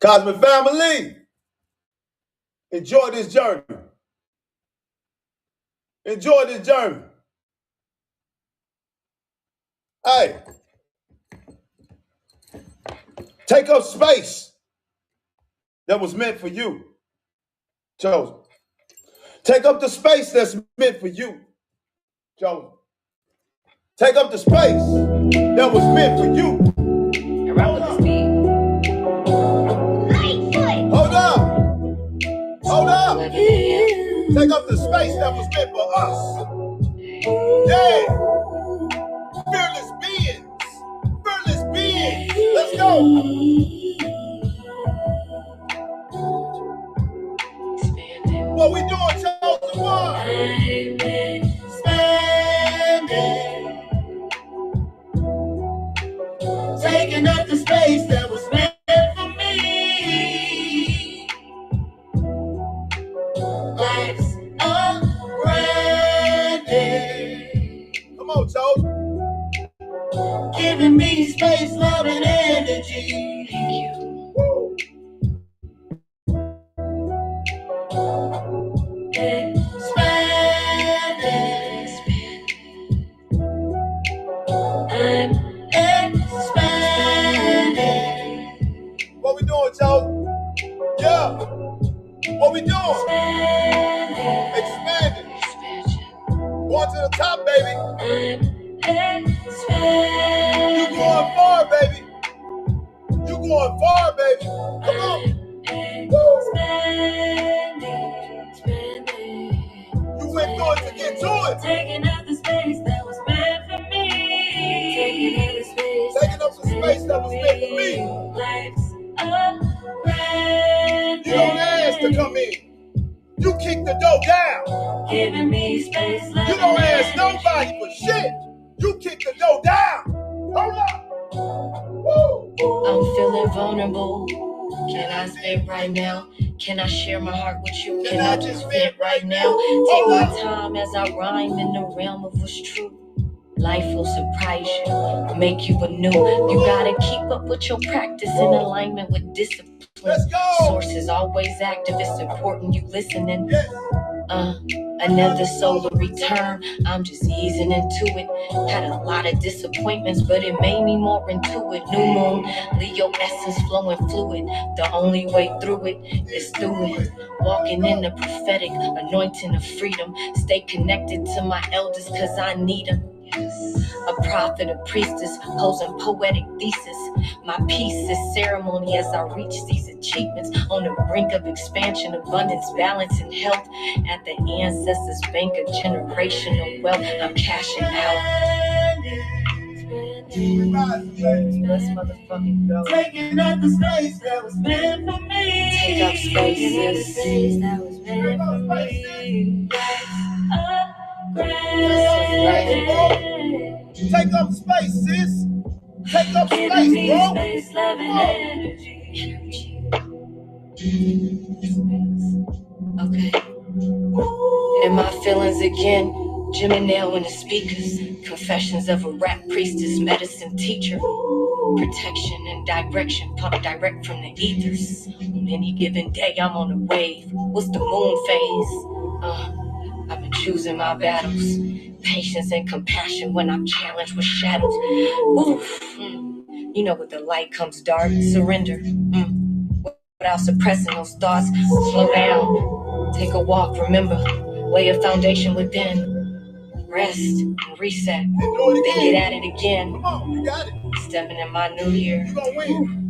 Cosmic family, enjoy this journey. Enjoy this journey. Hey, take up space that was meant for you, chosen. Take up the space that's meant for you, chosen. Take up the space that was meant for you. Around with the speed. Hold up. Hold up. Take up the space that was meant for us. Yeah. Fearless beings. Fearless beings. Let's go. What we doing, chosen one? Taking up the space that was meant for me. Life's a grand day. Come on, chosen. Giving me space, love, and energy. Thank you. What we doing, chosen? Yeah. What we doing? Expanding. Going to the top, baby. You going far, baby. You going far, baby. Come on. Woo. You went through it to get to it. Taking up the space that was meant for me. Taking up the space that was meant for me. Life's a grand day. You don't ask to come in. You kick the door down. Giving me space. You don't ask nobody for shit. You kick the door down. Hold up. Woo. I'm feeling vulnerable. Can I spit right now? Can I share my heart with you? Can I just vent right now? Take my time as I rhyme in the realm of what's true. Life will surprise you, make you anew. You gotta keep up with your practice in alignment with discipline. Let's go. Source is always active, it's important you listening. Another solar return, I'm just easing into it. Had a lot of disappointments, but it made me more into it. New moon, Leo essence flowing fluid. The only way through it is through it. Walking in the prophetic, anointing of freedom. Stay connected to my elders, cause I need them. A prophet, a priestess, posing poetic thesis. My peace is ceremony as I reach these achievements. On the brink of expansion, abundance, balance, and health. At the ancestors' bank of generational wealth, I'm cashing out. Let's motherfucking go. Taking up the space that was meant for me. Take up spaces that was meant for me. Take up space, sis. Take up space, bro. Space, love, and energy. Okay. In my feelings again. Jim and Nail in the speakers. Confessions of a rap priestess, medicine teacher. Protection and direction, pump direct from the ethers. On any given day, I'm on the wave. What's the moon phase? I've been choosing my battles. Patience and compassion when I'm challenged with shadows. Oof. You know, with the light comes dark. Surrender. Without suppressing those thoughts. Slow down. Take a walk. Remember. Lay a foundation within. Rest and reset. And do it Then again. get at it again. Come on, you got it. Stepping in my new year. You gonna win.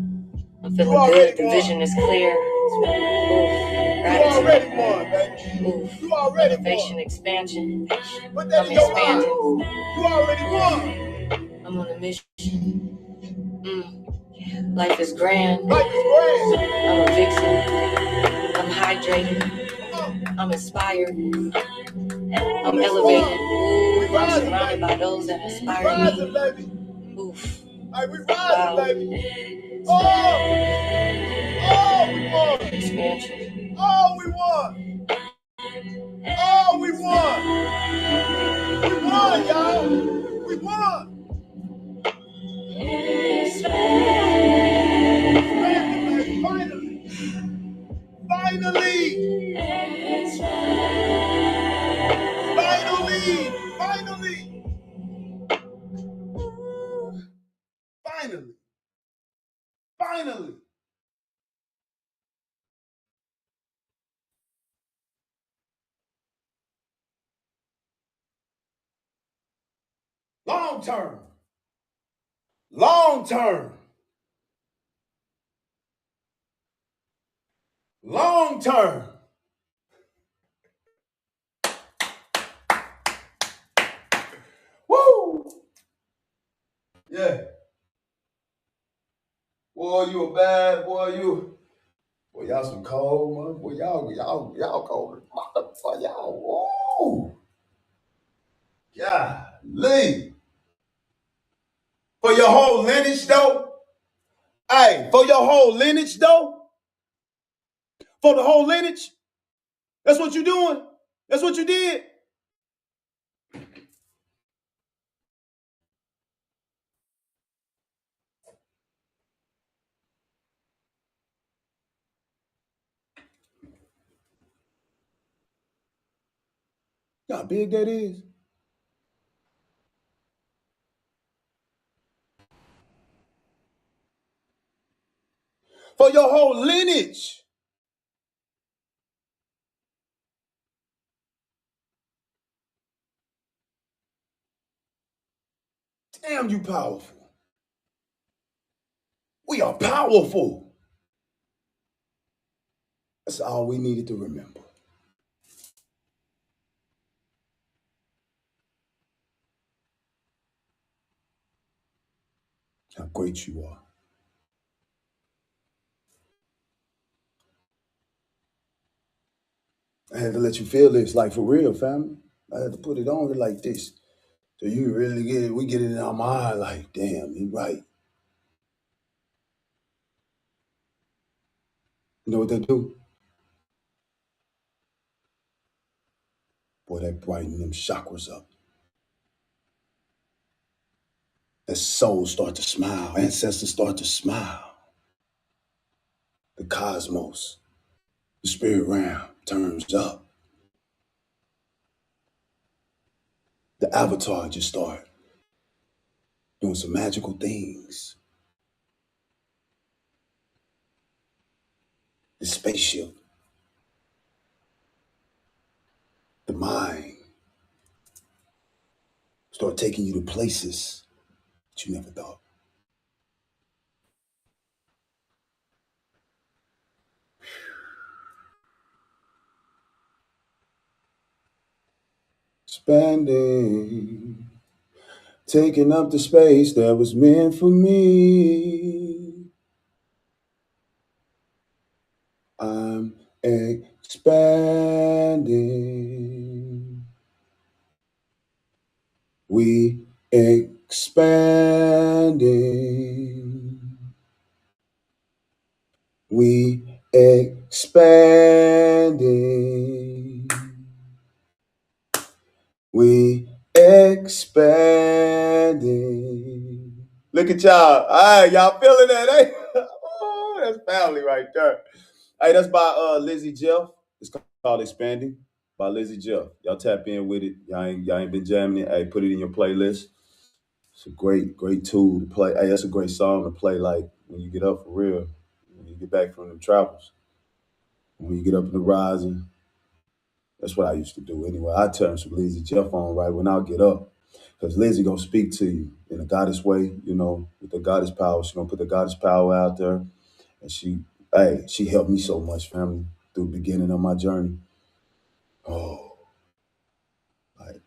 I'm feeling good. The vision is clear. Oof. You already won, baby. Oof. You already Elevation, won. expansion. Put that I'm in your mind. expanding. You already won. I'm on a mission. Life is grand. Life is grand. I'm a vixen. I'm hydrated. Come on. I'm inspired. I'm Let's elevated. go. I'm surrounded by those that We inspire rising, me. baby. Oof. Hey, we Wow. rising, baby. Oh, we won. Expansion. Oh, we won. Oh, we won. We won, y'all. We won. Expanding, baby, finally. Finally. Long term. Long term. Long term. Woo! Yeah. Boy, you a bad boy, you. Boy, y'all some cold, man. Boy, y'all cold. Motherfucker, y'all. Woo! Golly. For your whole lineage, though. Hey, for your whole lineage, though. For the whole lineage. That's what you doing. That's what you did. You know how big that is? For your whole lineage. Damn, you powerful. We are powerful. That's all we needed to remember. How great you are. I had to let you feel this, like for real, family. I had to put it on it like this. So you really get it. We get it in our mind like, damn, you're right. You know what they do? Boy, they brighten them chakras up. That souls start to smile. Ancestors start to smile. The cosmos, the spirit realm turns up. The avatar just start doing some magical things. The spaceship, the mind, start taking you to places that you never thought. Expanding, taking up the space that was meant for me. I'm expanding. We expanding. We expanding. We expanding. Look at y'all. All right, y'all feeling that, eh? Oh, that's family right there. Hey, that's by Lizzie Jeff. It's called Expanding by Lizzie Jeff. Y'all tap in with it. Y'all ain't been jamming it. Hey, put it in your playlist. It's a great tool to play. Hey, that's a great song to play like when you get up for real. When you get back from the travels. When you get up in the rising. That's what I used to do anyway. I turn some Lizzie Jeff on right when I get up. Because Lizzie gonna speak to you in a goddess way, with the goddess power. She gonna put the goddess power out there. And she helped me so much, family, through the beginning of my journey. Oh, like,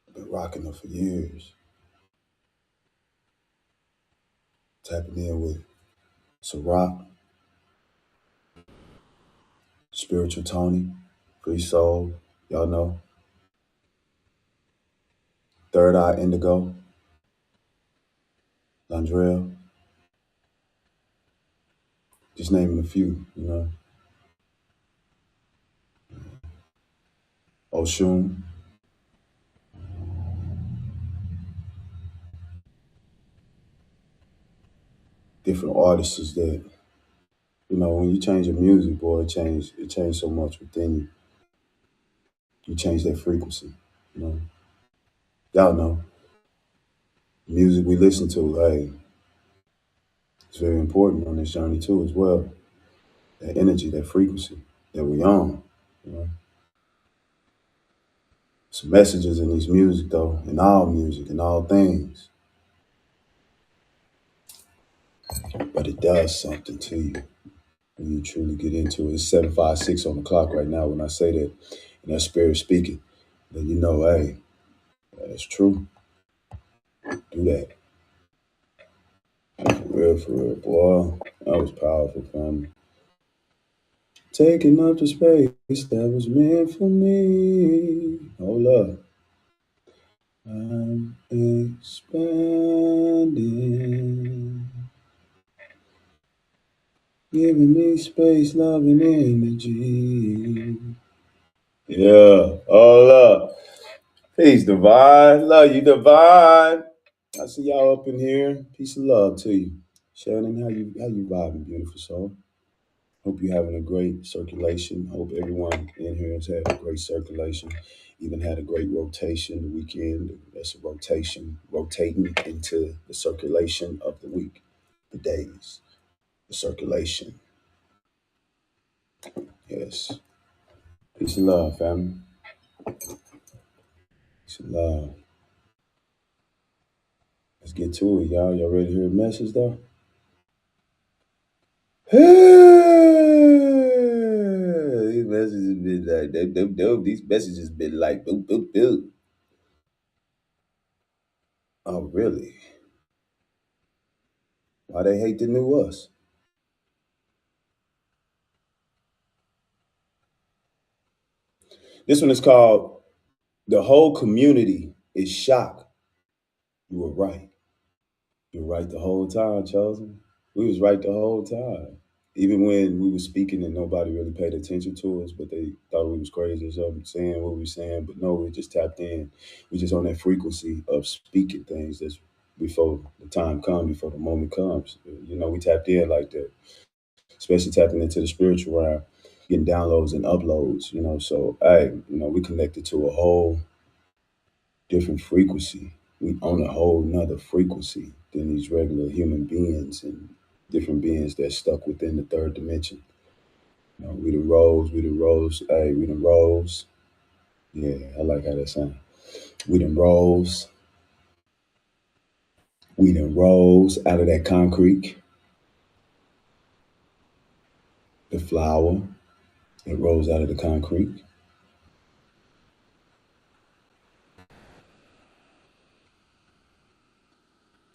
I've been rocking her for years. Tapping in with Ciroc, Spiritual Tony, Free Soul, y'all know. Third Eye Indigo, Landrell, just naming a few. Oshun, different artists that, when you change your music, boy, it changed so much within you. You change that frequency, you know. Y'all know. Music we listen to, hey, it's very important on this journey too as well. That energy, that frequency that we on. You know? Some messages in these music though, in all music, in all things. But it does something to you when you truly get into it. It's 7:56 on the clock right now when I say that, and that spirit speaking, then you know, hey, that's true. Do that. For real, boy. That was powerful, family. Taking up the space that was meant for me. Hold up. I'm expanding. Giving me space, love, and energy. Yeah, hold up. Peace, Divine. Love you, Divine. I see y'all up in here. Peace and love to you. Shannon, how you vibing, beautiful soul? Hope you're having a great circulation. Hope everyone in here has had a great circulation. Even had a great rotation the weekend. That's a rotation, rotating into the circulation of the week, the days, the circulation. Yes. Peace and love, family. Peace and love. Let's get to it, y'all. Y'all ready to hear a message, though? These messages been like dope. These messages been like boop boop boop. Oh, really? Why they hate the new us? This one is called "The Whole Community is Shocked." You were right. You were right the whole time, Chosen. We was right the whole time. Even when we were speaking and nobody really paid attention to us, but they thought we was crazy or something, saying what we were saying. But no, we just tapped in. We just on that frequency of speaking things that's before the time comes, before the moment comes. You know, we tapped in like that, especially tapping into the spiritual realm, getting downloads and uploads, you know. So, we connected to a whole different frequency. We on a whole nother frequency than these regular human beings and different beings that's stuck within the third dimension. You know, we the rose, we done rose. Yeah, I like how that sounds. We done rose. We done rose out of that concrete, the flower that rose out of the concrete.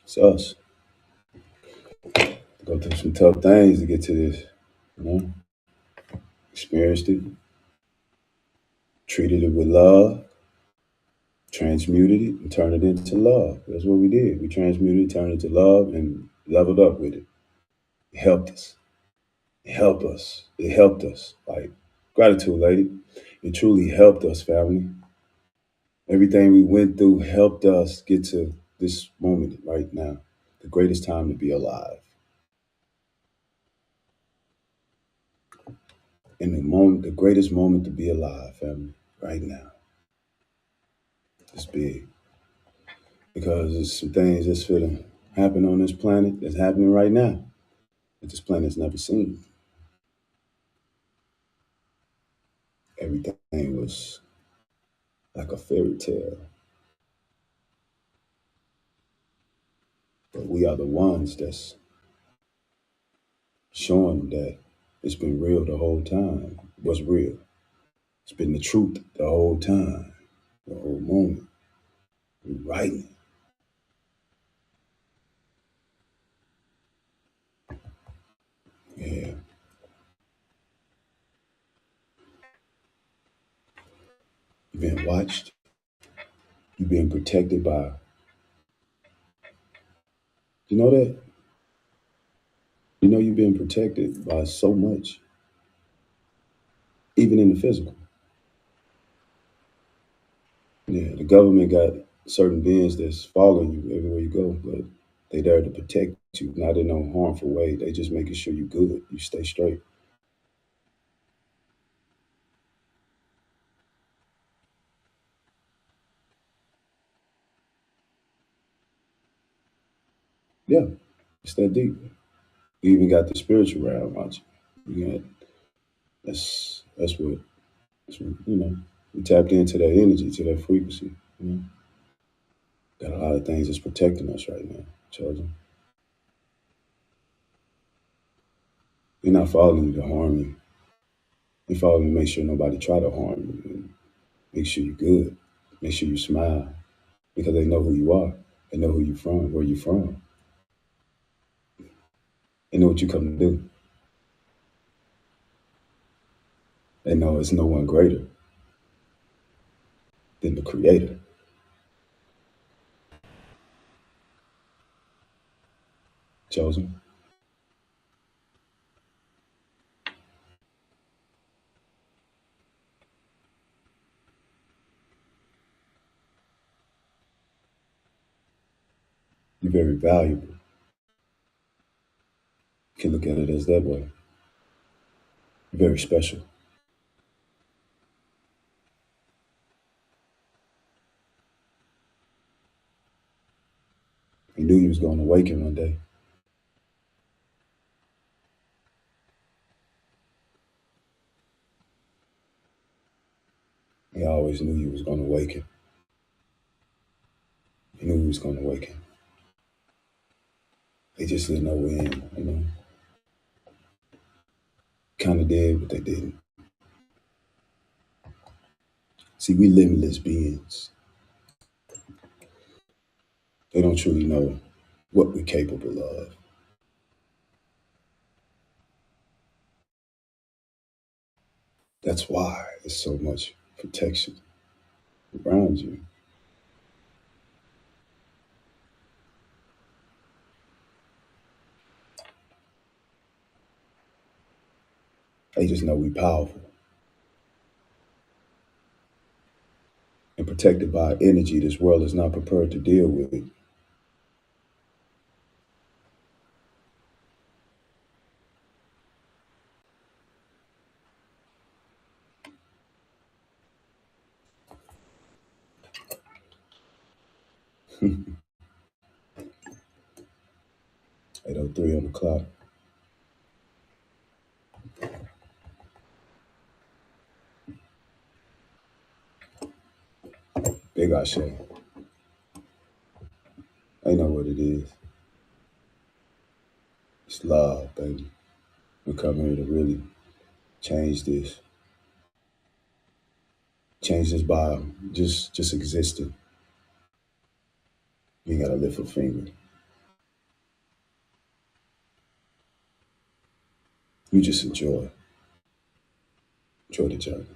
It's us. Go through some tough things to get to this. You know, experienced it, treated it with love, transmuted it, and turned it into love. That's what we did. We transmuted it, turned it into love, and leveled up with it. It helped us. It helped us. It helped us. Like gratitude, lady. It truly helped us, family. Everything we went through helped us get to this moment right now. The greatest time to be alive. In the moment, the greatest moment to be alive, family, right now. It's big. Because there's some things that's finna happen on this planet that's happening right now that this planet's never seen. Everything was like a fairy tale. But we are the ones that's showing that it's been real the whole time. What's real? It's been the truth the whole time, the whole moment. We're writing. Yeah. You've been watched. You've been protected by, you know that? You know you've been protected by so much, even in the physical. Yeah, the government got certain beings that's following you everywhere you go, but they there to protect you, not in no harmful way. They just making sure you good, you stay straight. Yeah, it's that deep. You even got the spiritual realm out you. You got that's what we tapped into that energy, to that frequency. You know, got a lot of things that's protecting us right now, chosen. They're not following you to harm you. They're following you to make sure nobody try to harm you. And make sure you're good. Make sure you smile because they know who you are. They know who you from, where you from. They know what you come to do. They know it's no one greater than the creator. Chosen. You're very valuable. You can look at it as that way. You're very special. You knew you was going to awaken one day. You always knew you was going to awaken. You knew you was going to awaken. They just didn't know when, Kind of did, but they didn't. See, we limitless beings. They don't truly know what we're capable of. That's why there's so much protection around you. They just know we're powerful and protected by energy this world is not prepared to deal with. It 8:03 on the clock. Big Ashe. They know what it is. It's love, baby. We come here to really change this. Change this by just existing. You ain't gotta lift a finger. You just enjoy. Enjoy the journey.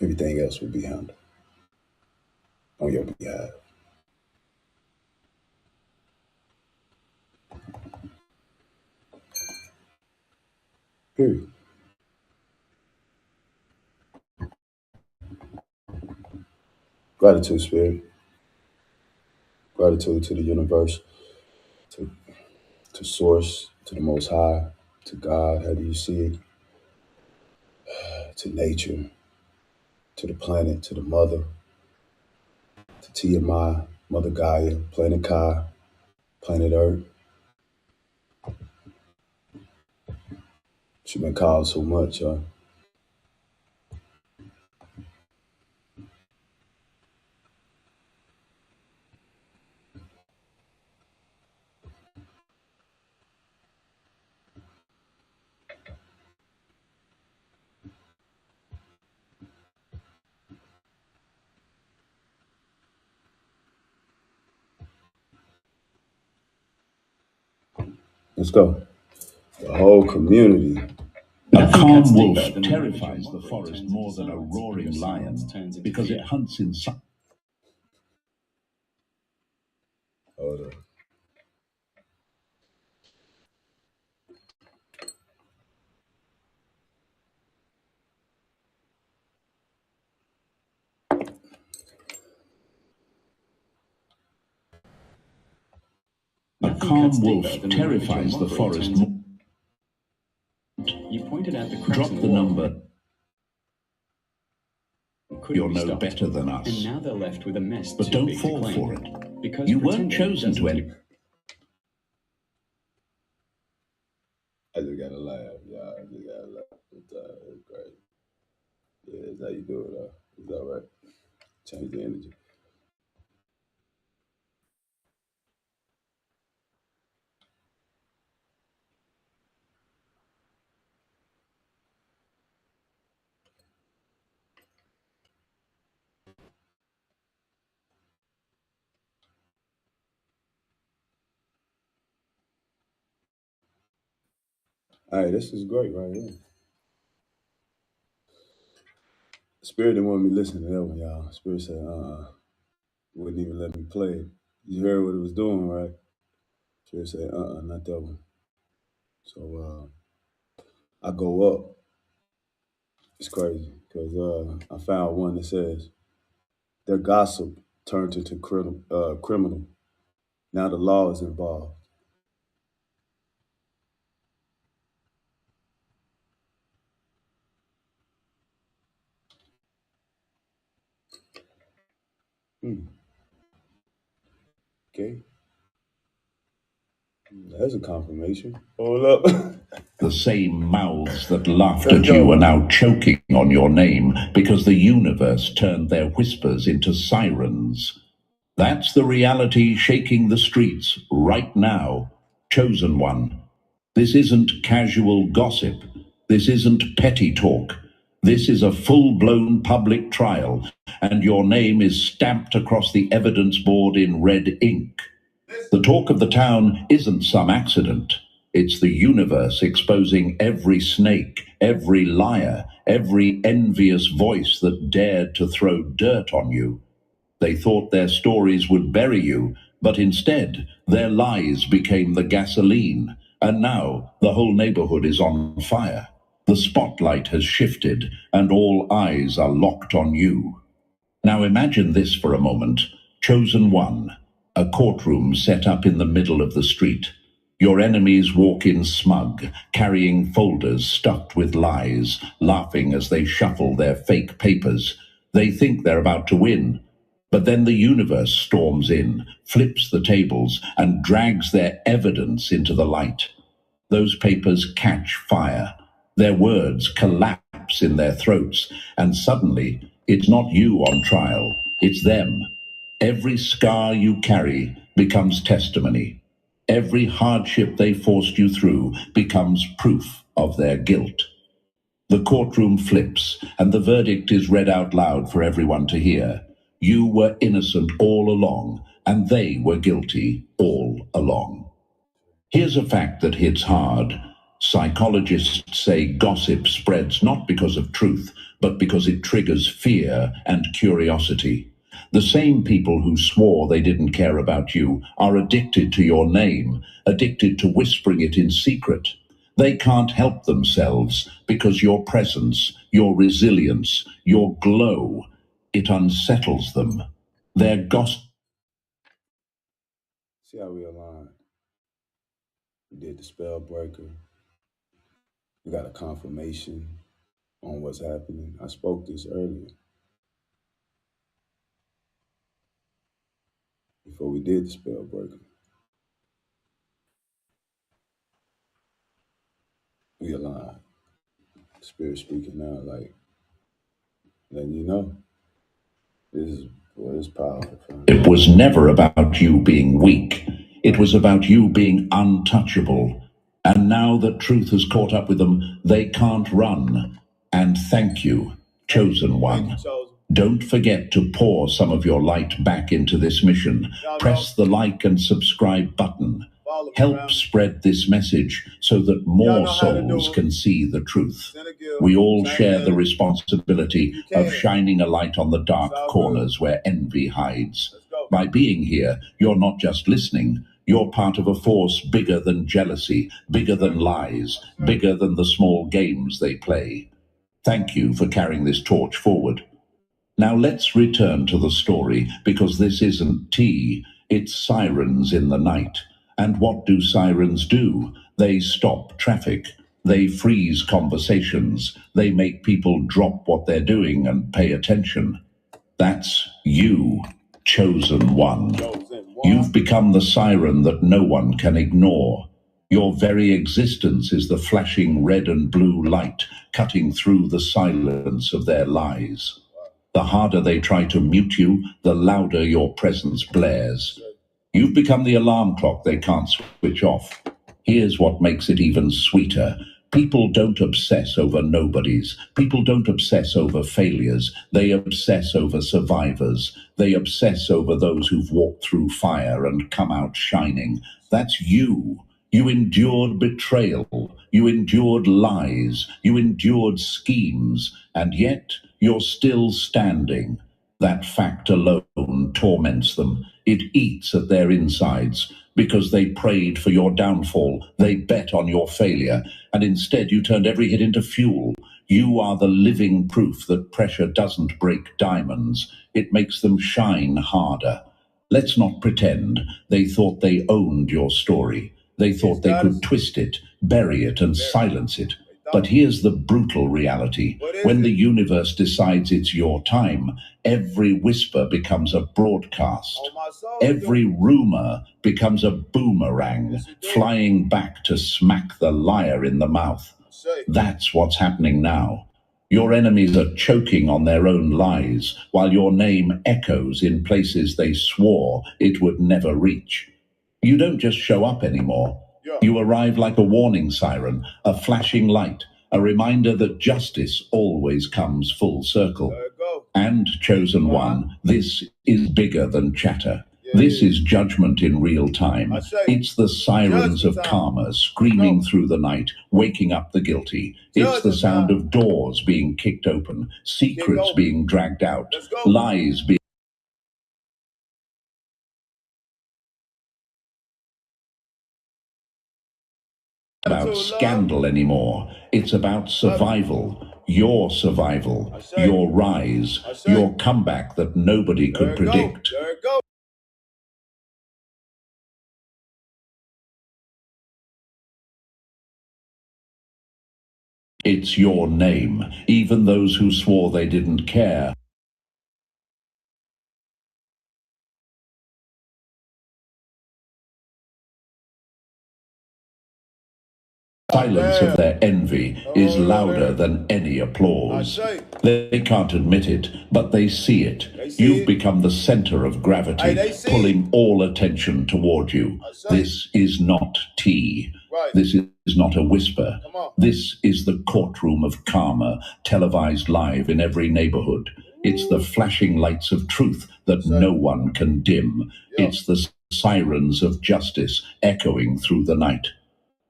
Everything else will be handled on your behalf. Period. Gratitude, spirit. Gratitude to the universe, to, to source, to the most high, to God, how do you see it? To nature, to the planet, to the mother, to Tiamat, Mother Gaia, Planet Kai, Planet Earth. She been called so much, huh? Let's go. The whole community. A calm wolf terrifies the forest more than a roaring lion because it hunts in silence. Hold on. A calm wolf terrifies the forest more. You pointed out the Drop the number. You're no better than us. And now they're left with a mess. But don't fall for it. You weren't chosen to any. I just gotta laugh, y'all. I just gotta laugh. It's great. Yeah, that's how you do it, though. It's all right. Change the energy. All right, this is great right here. Spirit didn't want me listening to that one, y'all. Spirit said, wouldn't even let me play it. You heard what it was doing, right? Spirit said, not that one. So I go up. It's crazy because I found one that says, their gossip turned into criminal. Now the law is involved. Okay. That's a confirmation. Hold up. The same mouths that laughed at you are now choking on your name because the universe turned their whispers into sirens. That's the reality shaking the streets right now. Chosen one. This isn't casual gossip. This isn't petty talk. This is a full-blown public trial, and your name is stamped across the evidence board in red ink. The talk of the town isn't some accident. It's the universe exposing every snake, every liar, every envious voice that dared to throw dirt on you. They thought their stories would bury you, but instead, their lies became the gasoline, and now the whole neighborhood is on fire. The spotlight has shifted, and all eyes are locked on you. Now imagine this for a moment. Chosen one, a courtroom set up in the middle of the street. Your enemies walk in smug, carrying folders stuffed with lies, laughing as they shuffle their fake papers. They think they're about to win. But then the universe storms in, flips the tables, and drags their evidence into the light. Those papers catch fire. Their words collapse in their throats, and suddenly, it's not you on trial, it's them. Every scar you carry becomes testimony. Every hardship they forced you through becomes proof of their guilt. The courtroom flips, and the verdict is read out loud for everyone to hear. You were innocent all along, and they were guilty all along. Here's a fact that hits hard. Psychologists say gossip spreads not because of truth, but because it triggers fear and curiosity. The same people who swore they didn't care about you are addicted to your name, addicted to whispering it in secret. They can't help themselves because your presence, your resilience, your glow, it unsettles them. Their gossip. See how we align. We did the spell breaker. We got a confirmation on what's happening. I spoke this earlier. Before we did the spell breaker. We align. Spirit speaking now, like letting you know. This is what is powerful. It was never about you being weak. It was about you being untouchable. And now that truth has caught up with them, they can't run. And thank you, chosen one. Don't forget to pour some of your light back into this mission. Press the like and subscribe button. Help spread this message so that more souls can see the truth. We all share the responsibility of shining a light on the dark corners where envy hides. By being here, you're not just listening, you're part of a force bigger than jealousy, bigger than lies, bigger than the small games they play. Thank you for carrying this torch forward. Now let's return to the story, because this isn't tea, it's sirens in the night. And what do sirens do? They stop traffic. They freeze conversations. They make people drop what they're doing and pay attention. That's you, chosen one. You've become the siren that no one can ignore. Your very existence is the flashing red and blue light cutting through the silence of their lies. The harder they try to mute you, the louder your presence blares. You've become the alarm clock they can't switch off. Here's what makes it even sweeter. People don't obsess over nobodies. People don't obsess over failures. They obsess over survivors. They obsess over those who've walked through fire and come out shining. That's you. You endured betrayal. You endured lies. You endured schemes. And yet you're still standing. That fact alone torments them. It eats at their insides. Because they prayed for your downfall, they bet on your failure, and instead you turned every hit into fuel. You are the living proof that pressure doesn't break diamonds. It makes them shine harder. Let's not pretend. They thought they owned your story. They thought they could twist it, bury it, and silence it. But here's the brutal reality. When the universe decides it's your time, every whisper becomes a broadcast. Every rumor becomes a boomerang, flying back to smack the liar in the mouth. That's what's happening now. Your enemies are choking on their own lies, while your name echoes in places they swore it would never reach. You don't just show up anymore. You arrive like a warning siren, a flashing light, a reminder that justice always comes full circle. And chosen one, this is bigger than chatter. This is judgment in real time. It's the sirens of karma screaming through the night, waking up the guilty. It's the sound of doors being kicked open, secrets being dragged out, lies being about scandal anymore. It's about survival. Your survival, your rise, your comeback that nobody could predict. It's your name. Even those who swore they didn't care silence of their envy is louder than any applause. They can't admit it, but they see it. You've become the center of gravity, pulling all attention toward you. This is not tea. This is not a whisper. This is the courtroom of karma, televised live in every neighborhood. It's the flashing lights of truth that no one can dim. It's the sirens of justice echoing through the night.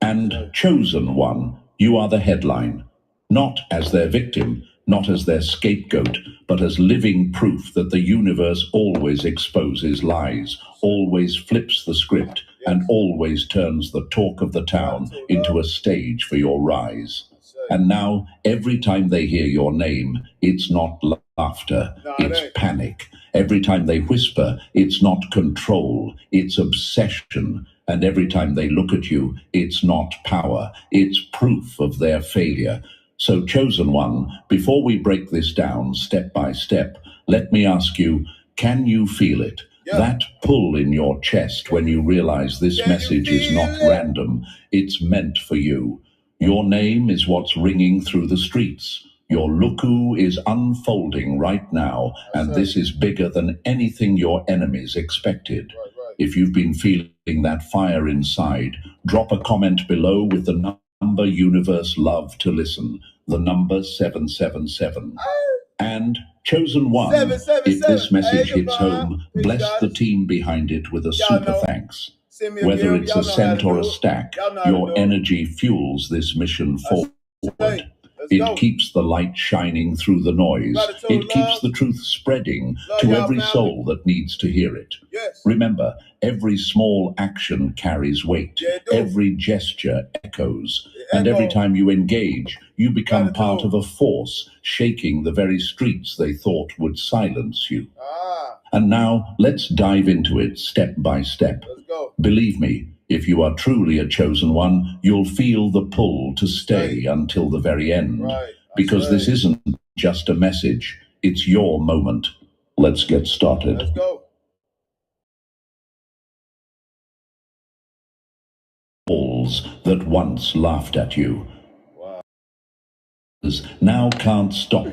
And chosen one, you are the headline, not as their victim, not as their scapegoat, but as living proof that the universe always exposes lies, always flips the script, and always turns the talk of the town into a stage for your rise. And now, every time they hear your name, it's not laughter, it's panic. Every time they whisper, it's not control, it's obsession. And every time they look at you, it's not power, it's proof of their failure. So, chosen one, before we break this down step by step, let me ask you, can you feel it? That pull in your chest when you realize this message is not random, it's meant for you. Your name is what's ringing through the streets. Your luku is unfolding right now, and this is bigger than anything your enemies expected. If you've been feeling that fire inside, drop a comment below with the number universe love to listen, the number 777. And chosen one, if this message hits home, bless the team behind it with a super thanks. Whether it's a cent or a stack, your energy fuels this mission forward. It keeps the light shining through the noise. It keeps the truth spreading to every soul that needs to hear it. Remember, every small action carries weight. Every gesture echoes. And every time you engage, you become part of a force shaking the very streets they thought would silence you. And now, let's dive into it step by step. Believe me, if you are truly a chosen one, you'll feel the pull to stay until the very end. Because this isn't just a message, it's your moment. Let's get started. halls that once laughed at you. Now can't stop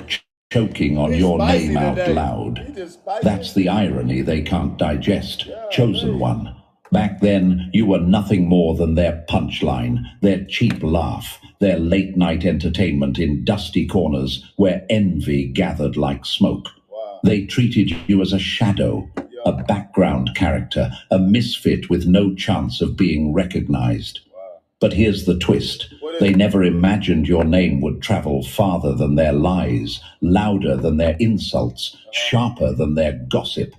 choking on your name out loud. That's the irony they can't digest. Chosen one. Back then, you were nothing more than their punchline, their cheap laugh, their late-night entertainment in dusty corners where envy gathered like smoke. They treated you as a shadow, a background character, a misfit with no chance of being recognized. But here's the twist. They never imagined your name would travel farther than their lies, louder than their insults, sharper than their gossip.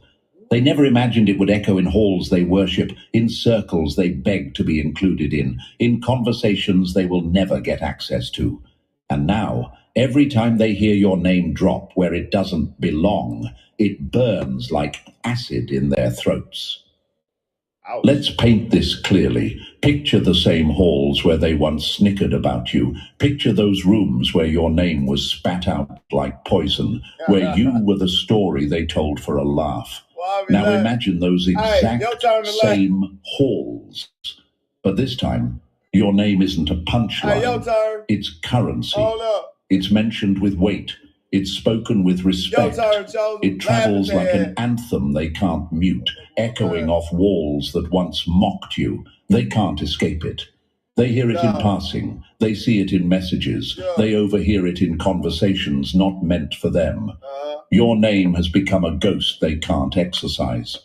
They never imagined it would echo in halls they worship, in circles they beg to be included in conversations they will never get access to. And now, every time they hear your name drop where it doesn't belong, it burns like acid in their throats. Let's paint this clearly. Picture the same halls where they once snickered about you. Picture those rooms where your name was spat out like poison, where you were the story they told for a laugh. Now imagine those exact same halls. But this time, your name isn't a punchline. It's currency. It's mentioned with weight. It's spoken with respect. It travels like an anthem they can't mute, echoing off walls that once mocked you. They can't escape it. They hear it in passing. They see it in messages. They overhear it in conversations not meant for them. Your name has become a ghost they can't exorcise.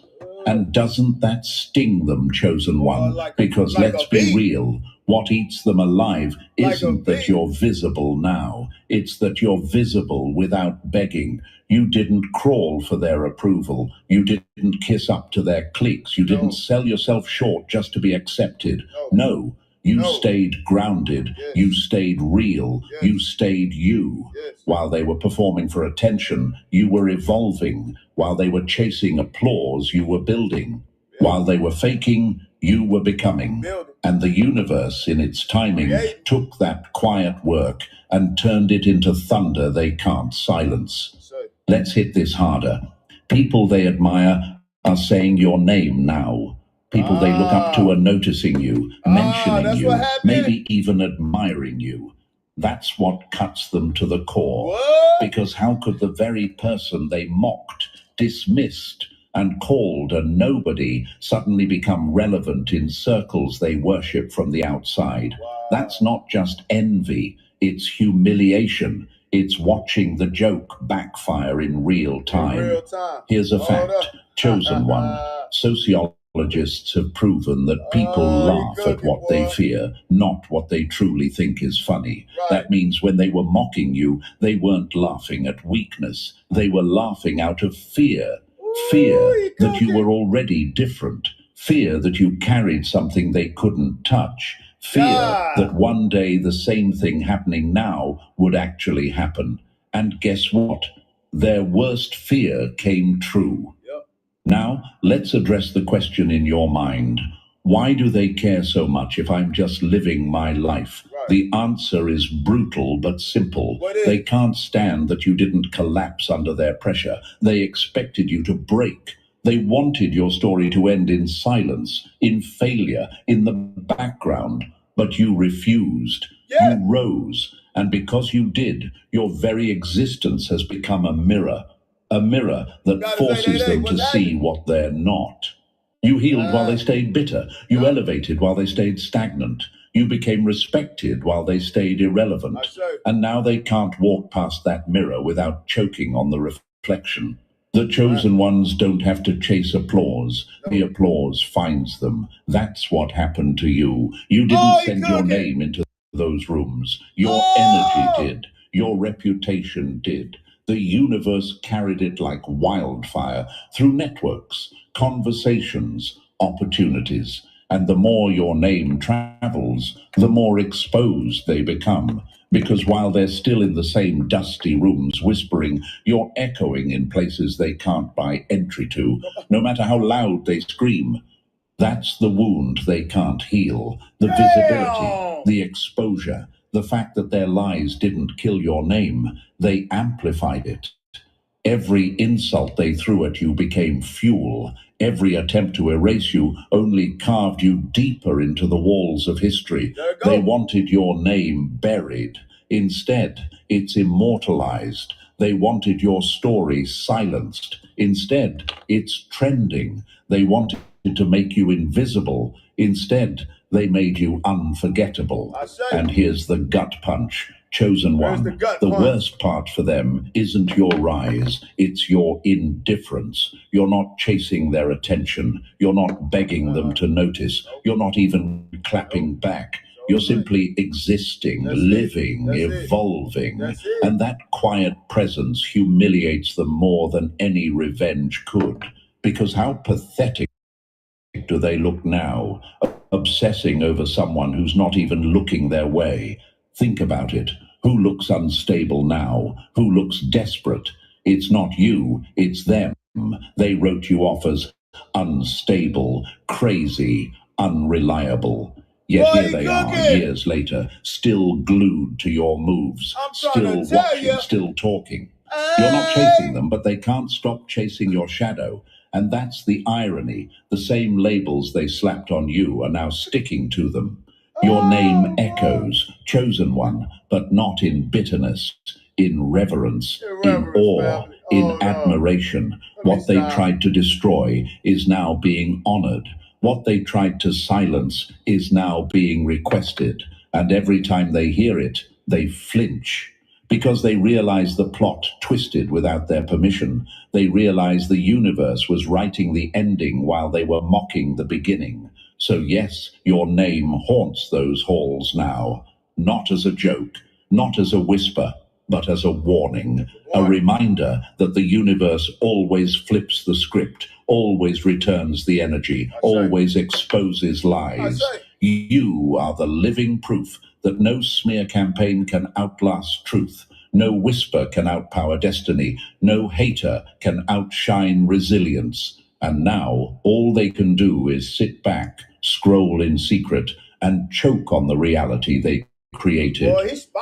And doesn't that sting them, chosen one? Because let's be real, what eats them alive isn't that you're visible now. It's that you're visible without begging. You didn't crawl for their approval. You didn't kiss up to their cliques. You didn't sell yourself short just to be accepted. No. You stayed grounded, you stayed real, you stayed you. While they were performing for attention, you were evolving. While they were chasing applause, you were building. While they were faking, you were becoming. And the universe, in its timing, took that quiet work and turned it into thunder they can't silence. Let's hit this harder. People they admire are saying your name now. People they look up to are noticing you, mentioning you, maybe even admiring you. That's what cuts them to the core. Because how could the very person they mocked, dismissed, and called a nobody suddenly become relevant in circles they worship from the outside? That's not just envy, it's humiliation. It's watching the joke backfire in real time. Here's a fact, chosen one. Sociologists have proven that people laugh at what they fear, not what they truly think is funny. That means when they were mocking you, they weren't laughing at weakness. They were laughing out of fear. Fear that you were already different. Fear that you carried something they couldn't touch. Fear that one day the same thing happening now would actually happen. And guess what? Their worst fear came true. Now, let's address the question in your mind. Why do they care so much if I'm just living my life? The answer is brutal but simple. They can't stand that you didn't collapse under their pressure. They expected you to break. They wanted your story to end in silence, in failure, in the background. But you refused. You rose. And because you did, your very existence has become a mirror that forces them to see what they're not. You healed while they stayed bitter. You elevated while they stayed stagnant. You became respected while they stayed irrelevant. And now they can't walk past that mirror without choking on the reflection. The chosen ones don't have to chase applause. The applause finds them. That's what happened to you. You didn't send your name into those rooms. Your energy did. Your reputation did. The universe carried it like wildfire through networks, conversations, opportunities. And the more your name travels, the more exposed they become. Because while they're still in the same dusty rooms whispering, you're echoing in places they can't buy entry to, no matter how loud they scream. That's the wound they can't heal. The visibility, the exposure, the fact that their lies didn't kill your name, they amplified it. Every insult they threw at you became fuel. Every attempt to erase you only carved you deeper into the walls of history. They wanted your name buried. Instead, it's immortalized. They wanted your story silenced. Instead, it's trending. They wanted to make you invisible. Instead, they made you unforgettable. And here's the gut punch. Chosen one. The worst part for them isn't your rise, it's your indifference. You're not chasing their attention. You're not begging them to notice. You're not even clapping back. You're simply existing, living, evolving. And that quiet presence humiliates them more than any revenge could. Because how pathetic do they look now, obsessing over someone who's not even looking their way? Think about it. Who looks unstable now? Who looks desperate? It's not you, it's them. They wrote you off as unstable, crazy, unreliable. Yet here they are, years later, still glued to your moves, still watching, still talking. You're not chasing them, but they can't stop chasing your shadow. And that's the irony. The same labels they slapped on you are now sticking to them. Your name echoes, chosen one, but not in bitterness, in reverence, in awe, in admiration. What they tried to destroy is now being honored. What they tried to silence is now being requested. And every time they hear it, they flinch. Because they realize the plot twisted without their permission. They realize the universe was writing the ending while they were mocking the beginning. So yes, your name haunts those halls now, not as a joke, not as a whisper, but as a warning, a reminder that the universe always flips the script, always returns the energy, always exposes lies. You are the living proof that no smear campaign can outlast truth. No whisper can outpower destiny. No hater can outshine resilience. And now all they can do is sit back, scroll in secret, and choke on the reality they created.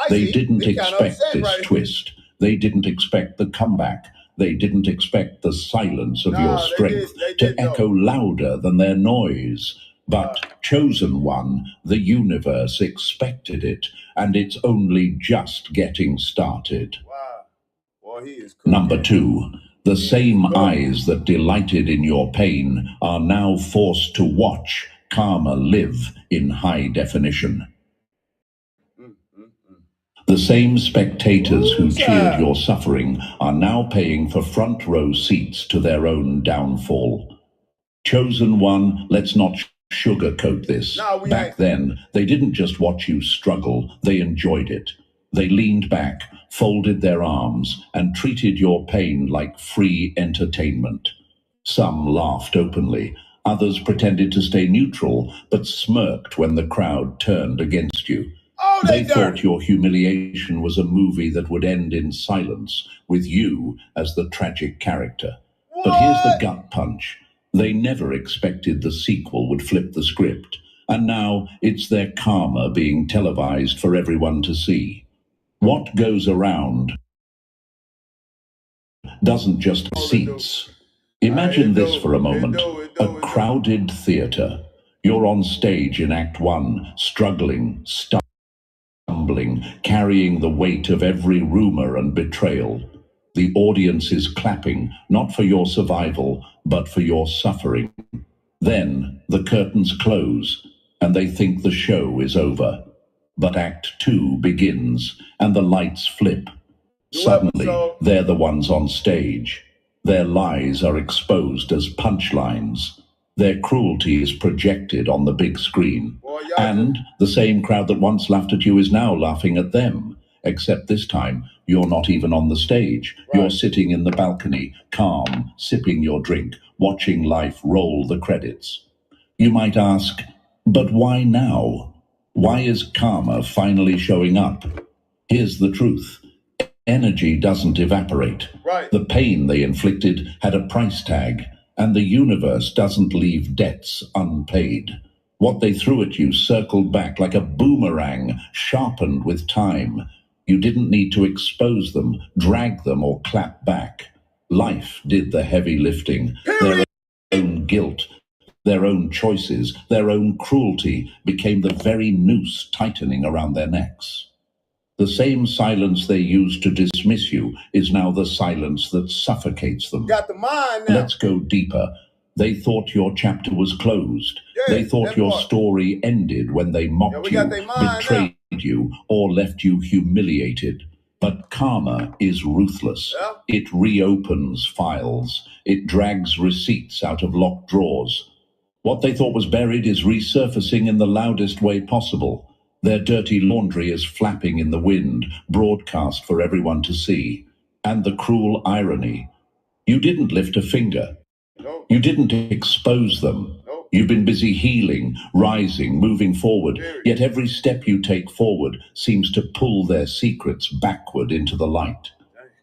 They didn't expect this twist. They didn't expect the comeback. They didn't expect the silence of your strength to echo louder than their noise. But chosen one, the universe expected it, and it's only just getting started. Number 2, the same eyes that delighted in your pain are now forced to watch karma live in high definition. The same spectators who cheered your suffering are now paying for front row seats to their own downfall. Chosen one, let's not sugarcoat this. Back then, they didn't just watch you struggle, they enjoyed it. They leaned back, folded their arms, and treated your pain like free entertainment. Some laughed openly, others pretended to stay neutral, but smirked when the crowd turned against you. They thought your humiliation was a movie that would end in silence, with you as the tragic character. But here's the gut punch. They never expected the sequel would flip the script, and now it's their karma being televised for everyone to see. What goes around doesn't just seats. Imagine this for a moment, a crowded theater. You're on stage in Act 1, struggling, stumbling, carrying the weight of every rumor and betrayal. The audience is clapping, not for your survival, but for your suffering. Then the curtains close, and they think the show is over. But Act 2 begins, and the lights flip. Suddenly, they're the ones on stage. Their lies are exposed as punchlines. Their cruelty is projected on the big screen. And the same crowd that once laughed at you is now laughing at them. Except this time, you're not even on the stage. You're sitting in the balcony, calm, sipping your drink, watching life roll the credits. You might ask, but why now? Why is karma finally showing up? Here's the truth. Energy doesn't evaporate. The pain they inflicted had a price tag, and the universe doesn't leave debts unpaid. What they threw at you circled back like a boomerang, sharpened with time. You didn't need to expose them, drag them, or clap back. Life did the heavy lifting. Their own guilt, their own choices, their own cruelty became the very noose tightening around their necks. The same silence they used to dismiss you is now the silence that suffocates them. Got the mind now. Let's go deeper. They thought your chapter was closed. They thought your story ended when they mocked you, betrayed you, or left you humiliated. But karma is ruthless. It reopens files. It drags receipts out of locked drawers. What they thought was buried is resurfacing in the loudest way possible. Their dirty laundry is flapping in the wind, broadcast for everyone to see. And the cruel irony. You didn't lift a finger. You didn't expose them. You've been busy healing, rising, moving forward, yet every step you take forward seems to pull their secrets backward into the light.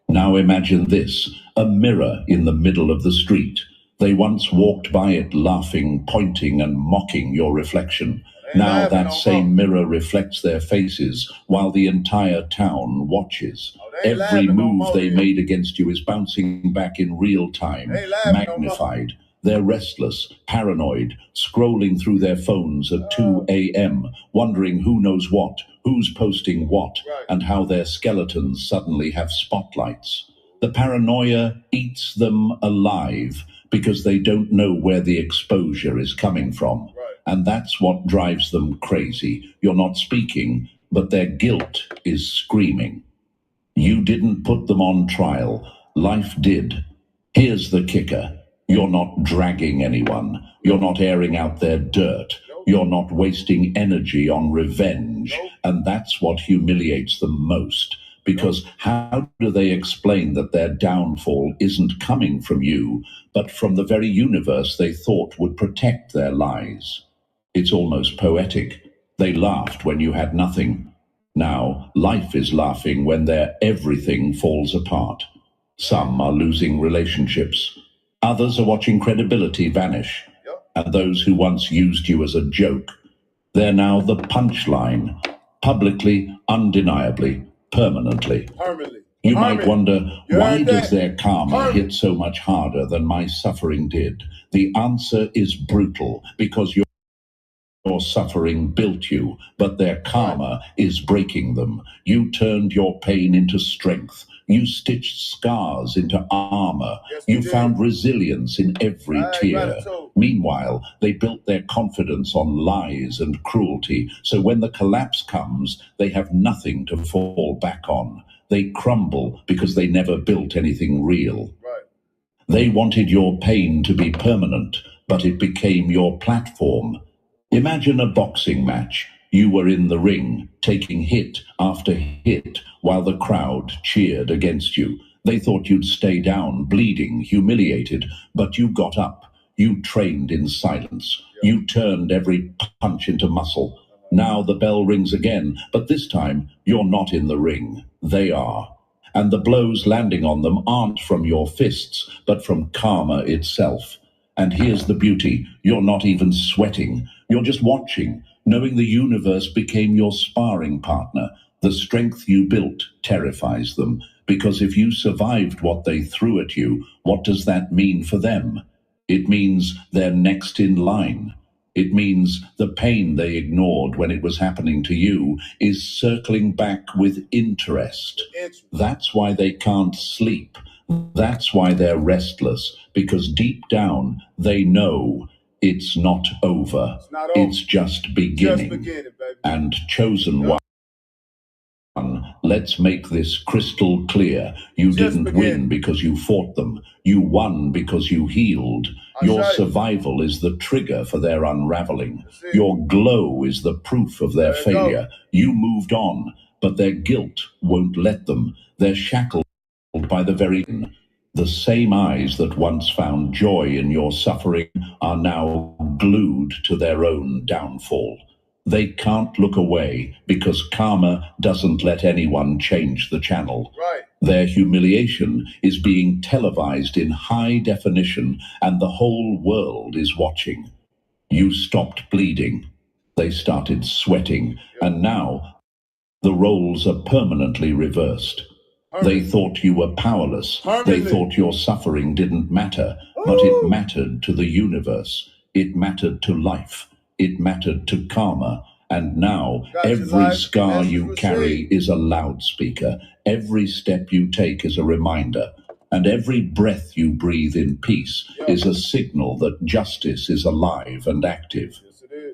Now imagine this, a mirror in the middle of the street. They once walked by it laughing, pointing, and mocking your reflection. Now that same mirror reflects their faces while the entire town watches. Every move they made against you is bouncing back in real time, magnified. They're restless, paranoid, scrolling through their phones at 2 a.m., wondering who knows what, who's posting what, and how their skeletons suddenly have spotlights. The paranoia eats them alive because they don't know where the exposure is coming from. And that's what drives them crazy. You're not speaking, but their guilt is screaming. You didn't put them on trial. Life did. Here's the kicker. You're not dragging anyone. You're not airing out their dirt. You're not wasting energy on revenge. And that's what humiliates them most. Because how do they explain that their downfall isn't coming from you, but from the very universe they thought would protect their lies? It's almost poetic. They laughed when you had nothing. Now, life is laughing when their everything falls apart. Some are losing relationships. Others are watching credibility vanish. And those who once used you as a joke, they're now the punchline, publicly, undeniably, permanently. You might wonder, why does their karma hit so much harder than my suffering did? The answer is brutal, because your suffering built you, but their karma is breaking them. You turned your pain into strength. You stitched scars into armor. You found resilience in every tear. Meanwhile, they built their confidence on lies and cruelty, so when the collapse comes, they have nothing to fall back on. They crumble because they never built anything real. They wanted your pain to be permanent, but it became your platform. Imagine a boxing match. You were in the ring, taking hit after hit, while the crowd cheered against you. They thought you'd stay down, bleeding, humiliated, but you got up. You trained in silence. You turned every punch into muscle. Now the bell rings again, but this time you're not in the ring. They are. And the blows landing on them aren't from your fists, but from karma itself. And here's the beauty. You're not even sweating. You're just watching, knowing the universe became your sparring partner. The strength you built terrifies them, because if you survived what they threw at you, what does that mean for them? It means they're next in line. It means the pain they ignored when it was happening to you is circling back with interest. That's why they can't sleep. That's why they're restless, because deep down they know it's not over. It's just beginning. And chosen one, let's make this crystal clear. You didn't win because you fought them. You won because you healed. Your survival is the trigger for their unraveling. Your glow is the proof of their failure. You moved on, but their guilt won't let them. They're shackled by the very... The same eyes that once found joy in your suffering are now glued to their own downfall. They can't look away because karma doesn't let anyone change the channel. Their humiliation is being televised in high definition, and the whole world is watching. You stopped bleeding. They started sweating, and now the roles are permanently reversed. They thought you were powerless. They thought your suffering didn't matter. but it mattered to the universe. It mattered to life. It mattered to karma. And now, every scar you carry is a loudspeaker. Every step you take is a reminder. And every breath you breathe in peace is a signal that justice is alive and active.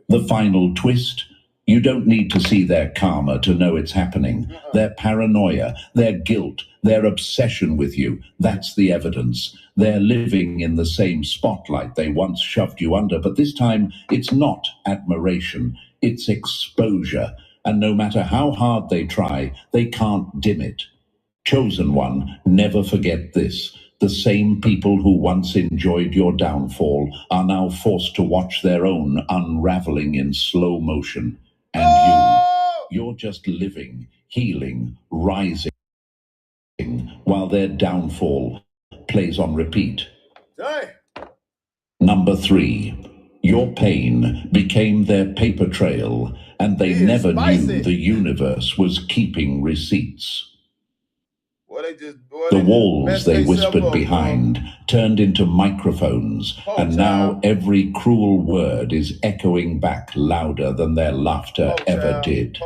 The final twist? You don't need to see their karma to know it's happening. Their paranoia, their guilt, their obsession with you, that's the evidence. They're living in the same spotlight they once shoved you under, but this time it's not admiration, it's exposure. And no matter how hard they try, they can't dim it. Chosen one, never forget this. The same people who once enjoyed your downfall are now forced to watch their own unraveling in slow motion. And you're just living, healing, rising, while their downfall plays on repeat. Number 3, your pain became their paper trail, and they never knew the universe was keeping receipts. The walls they whispered behind turned into microphones, and now every cruel word is echoing back louder than their laughter ever did.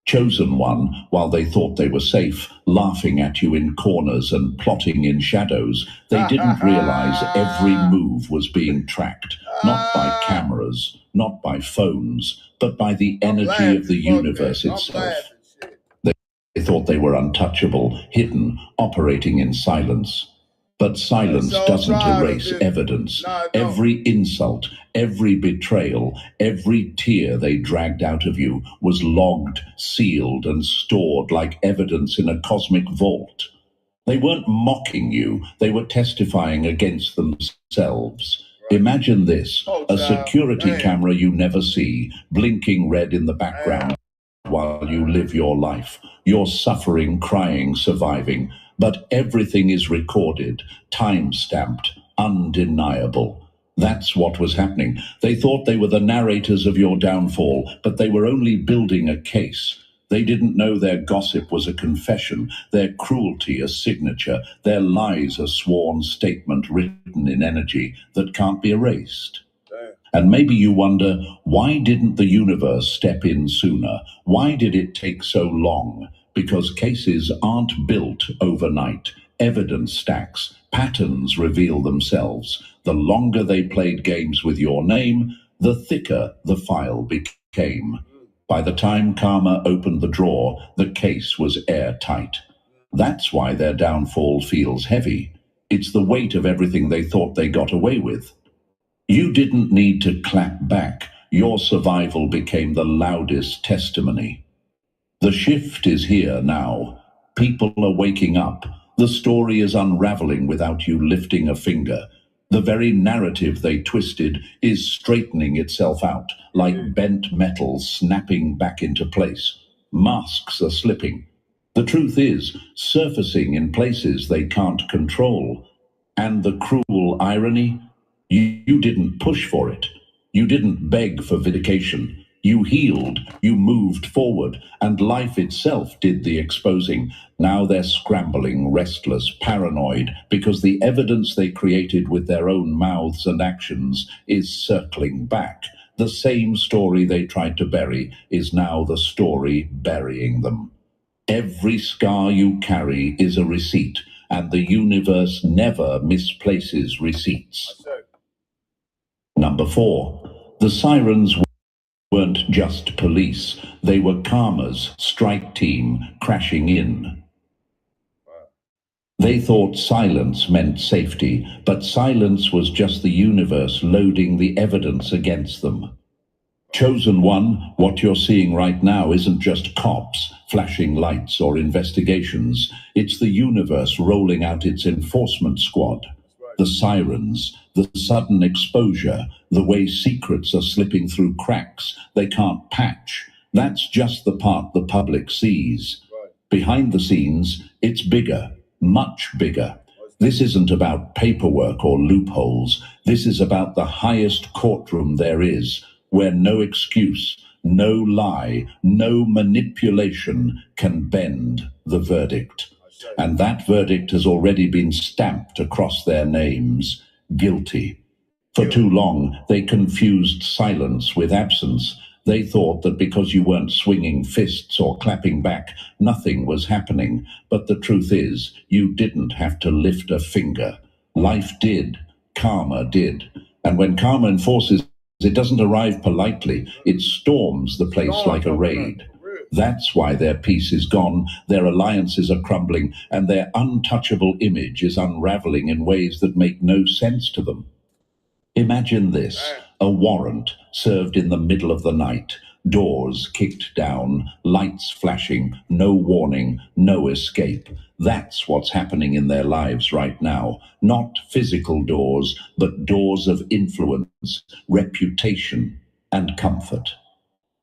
Chosen one, while they thought they were safe, laughing at you in corners and plotting in shadows, they didn't realize every move was being tracked, not by cameras, not by phones, but by the energy of the universe itself. They thought they were untouchable, hidden, operating in silence. But silence doesn't erase evidence. Every insult, every betrayal, every tear they dragged out of you was logged, sealed, and stored like evidence in a cosmic vault. They weren't mocking you, they were testifying against themselves. Imagine this, a security camera you never see, blinking red in the background while you live your life. You're suffering, crying, surviving, but everything is recorded, time-stamped, undeniable. That's what was happening. They thought they were the narrators of your downfall, but they were only building a case. They didn't know their gossip was a confession, their cruelty a signature, their lies a sworn statement written in energy that can't be erased. And maybe you wonder, why didn't the universe step in sooner? Why did it take so long? Because cases aren't built overnight. Evidence stacks, patterns reveal themselves. The longer they played games with your name, the thicker the file became. By the time karma opened the drawer, the case was airtight. That's why their downfall feels heavy. It's the weight of everything they thought they got away with. You didn't need to clap back. Your survival became the loudest testimony. The shift is here now. People are waking up. The story is unraveling without you lifting a finger. The very narrative they twisted is straightening itself out, like bent metal snapping back into place. Masks are slipping. The truth is surfacing in places they can't control. And the cruel irony? You didn't push for it. You didn't beg for vindication. You healed, you moved forward, and life itself did the exposing. Now they're scrambling, restless, paranoid, because the evidence they created with their own mouths and actions is circling back. The same story they tried to bury is now the story burying them. Every scar you carry is a receipt, and the universe never misplaces receipts. Number 4, the sirens weren't just police. They were karma's strike team crashing in. They thought silence meant safety, but silence was just the universe loading the evidence against them. Chosen one, what you're seeing right now isn't just cops, flashing lights or investigations. It's the universe rolling out its enforcement squad. The sirens, the sudden exposure, the way secrets are slipping through cracks they can't patch. That's just the part the public sees. Behind the scenes, it's bigger, much bigger. This isn't about paperwork or loopholes. This is about the highest courtroom there is, where no excuse, no lie, no manipulation can bend the verdict. And that verdict has already been stamped across their names. guilty. For too long, they confused silence with absence. They thought that because you weren't swinging fists or clapping back, nothing was happening. But the truth is, you didn't have to lift a finger. Life did. Karma did. And when karma enforces, it doesn't arrive politely. It storms the place like a raid. That's why their peace is gone, their alliances are crumbling, and their untouchable image is unraveling in ways that make no sense to them. Imagine this, a warrant served in the middle of the night, doors kicked down, lights flashing, no warning, no escape. That's what's happening in their lives right now. Not physical doors, but doors of influence, reputation, and comfort.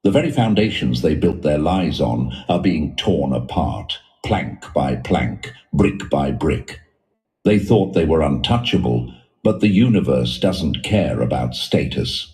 The very foundations they built their lives on are being torn apart, plank by plank, brick by brick. They thought they were untouchable, but the universe doesn't care about status.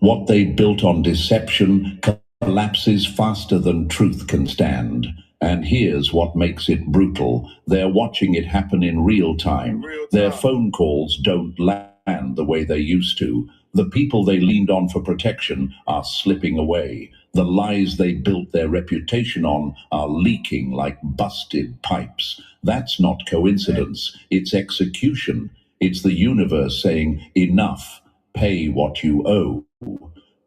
What they built on deception collapses faster than truth can stand. And here's what makes it brutal. They're watching it happen in real time. Their phone calls don't land the way they used to. The people they leaned on for protection are slipping away. The lies they built their reputation on are leaking like busted pipes. That's not coincidence. It's execution. It's the universe saying, enough, pay what you owe.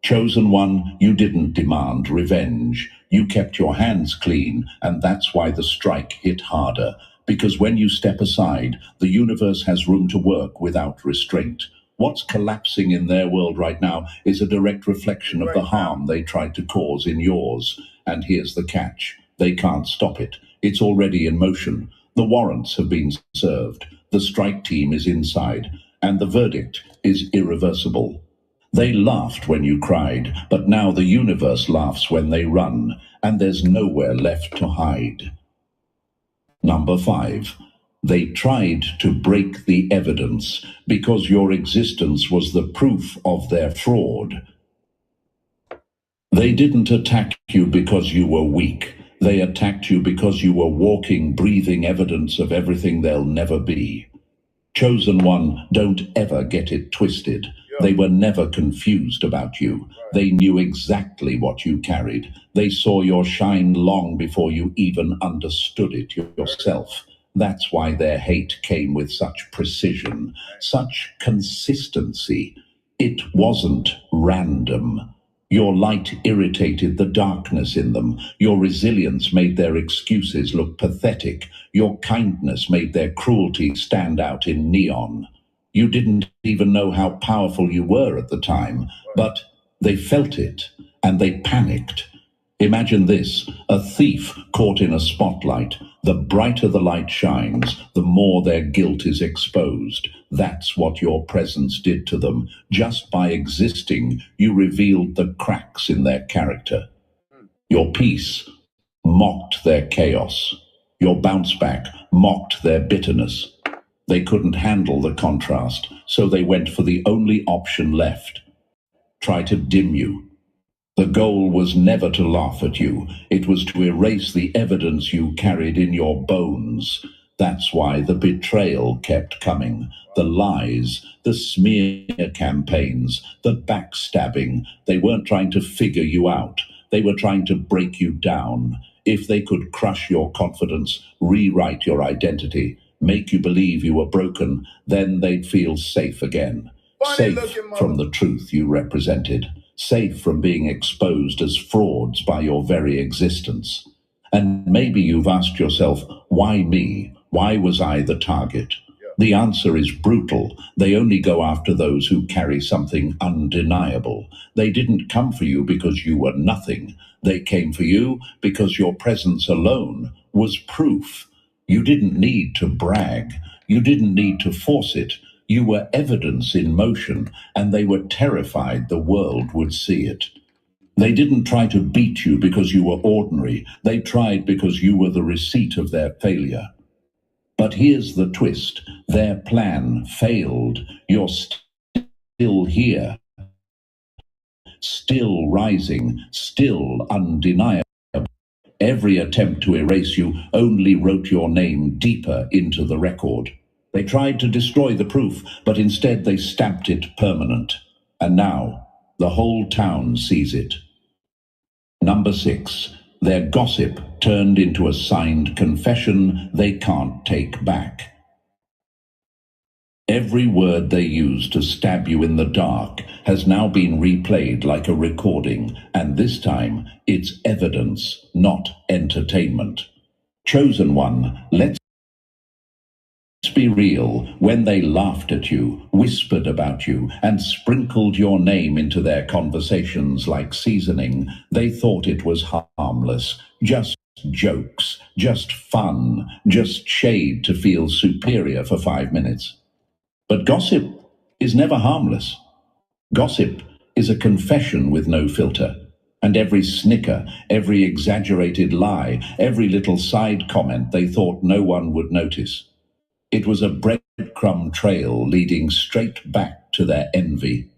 Chosen one, you didn't demand revenge. You kept your hands clean, and that's why the strike hit harder. Because when you step aside, the universe has room to work without restraint. What's collapsing in their world right now is a direct reflection of the harm they tried to cause in yours. And here's the catch. They can't stop it. It's already in motion. The warrants have been served. The strike team is inside. And the verdict is irreversible. They laughed when you cried, but now the universe laughs when they run, and there's nowhere left to hide. Number 5. They tried to break the evidence because your existence was the proof of their fraud. They didn't attack you because you were weak. They attacked you because you were walking, breathing evidence of everything they'll never be. Chosen one, don't ever get it twisted. They were never confused about you. They knew exactly what you carried. They saw your shine long before you even understood it yourself. That's why their hate came with such precision, such consistency. It wasn't random. Your light irritated the darkness in them. Your resilience made their excuses look pathetic. Your kindness made their cruelty stand out in neon. You didn't even know how powerful you were at the time, but they felt it, and they panicked. Imagine this, a thief caught in a spotlight. The brighter the light shines, the more their guilt is exposed. That's what your presence did to them. Just by existing, you revealed the cracks in their character. Your peace mocked their chaos. Your bounce back mocked their bitterness. They couldn't handle the contrast, so they went for the only option left. Try to dim you. The goal was never to laugh at you. It was to erase the evidence you carried in your bones. That's why the betrayal kept coming. The lies, the smear campaigns, the backstabbing. They weren't trying to figure you out. They were trying to break you down. If they could crush your confidence, rewrite your identity, make you believe you were broken, then they'd feel safe again. Safe from the truth you represented. Safe from being exposed as frauds by your very existence. And maybe you've asked yourself, why me? Why was I the target? The answer is brutal. They only go after those who carry something undeniable. They didn't come for you because you were nothing. They came for you because your presence alone was proof. You didn't need to brag. You didn't need to force it. You were evidence in motion, and they were terrified the world would see it. They didn't try to beat you because you were ordinary. They tried because you were the receipt of their failure. But here's the twist. Their plan failed. You're still here. Still rising. Still undeniable. Every attempt to erase you only wrote your name deeper into the record. They tried to destroy the proof, but instead they stamped it permanent. And now, the whole town sees it. Number 6. Their gossip turned into a signed confession they can't take back. Every word they used to stab you in the dark has now been replayed like a recording, and this time it's evidence, not entertainment. Chosen one, let's be real. When they laughed at you, whispered about you, and sprinkled your name into their conversations like seasoning, they thought it was harmless, just jokes, just fun, just shade to feel superior for 5 minutes. But gossip is never harmless. Gossip is a confession with no filter. And every snicker, every exaggerated lie, every little side comment they thought no one would notice. It was a breadcrumb trail leading straight back to their envy.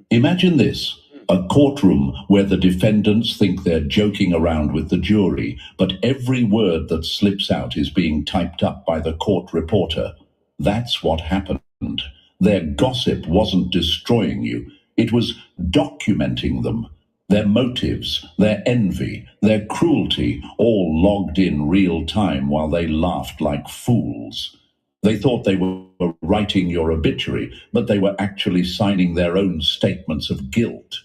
Imagine this, a courtroom where the defendants think they're joking around with the jury, but every word that slips out is being typed up by the court reporter. That's what happened. Their gossip wasn't destroying you, it was documenting them. Their motives, their envy, their cruelty, all logged in real time while they laughed like fools. They thought they were writing your obituary, but they were actually signing their own statements of guilt.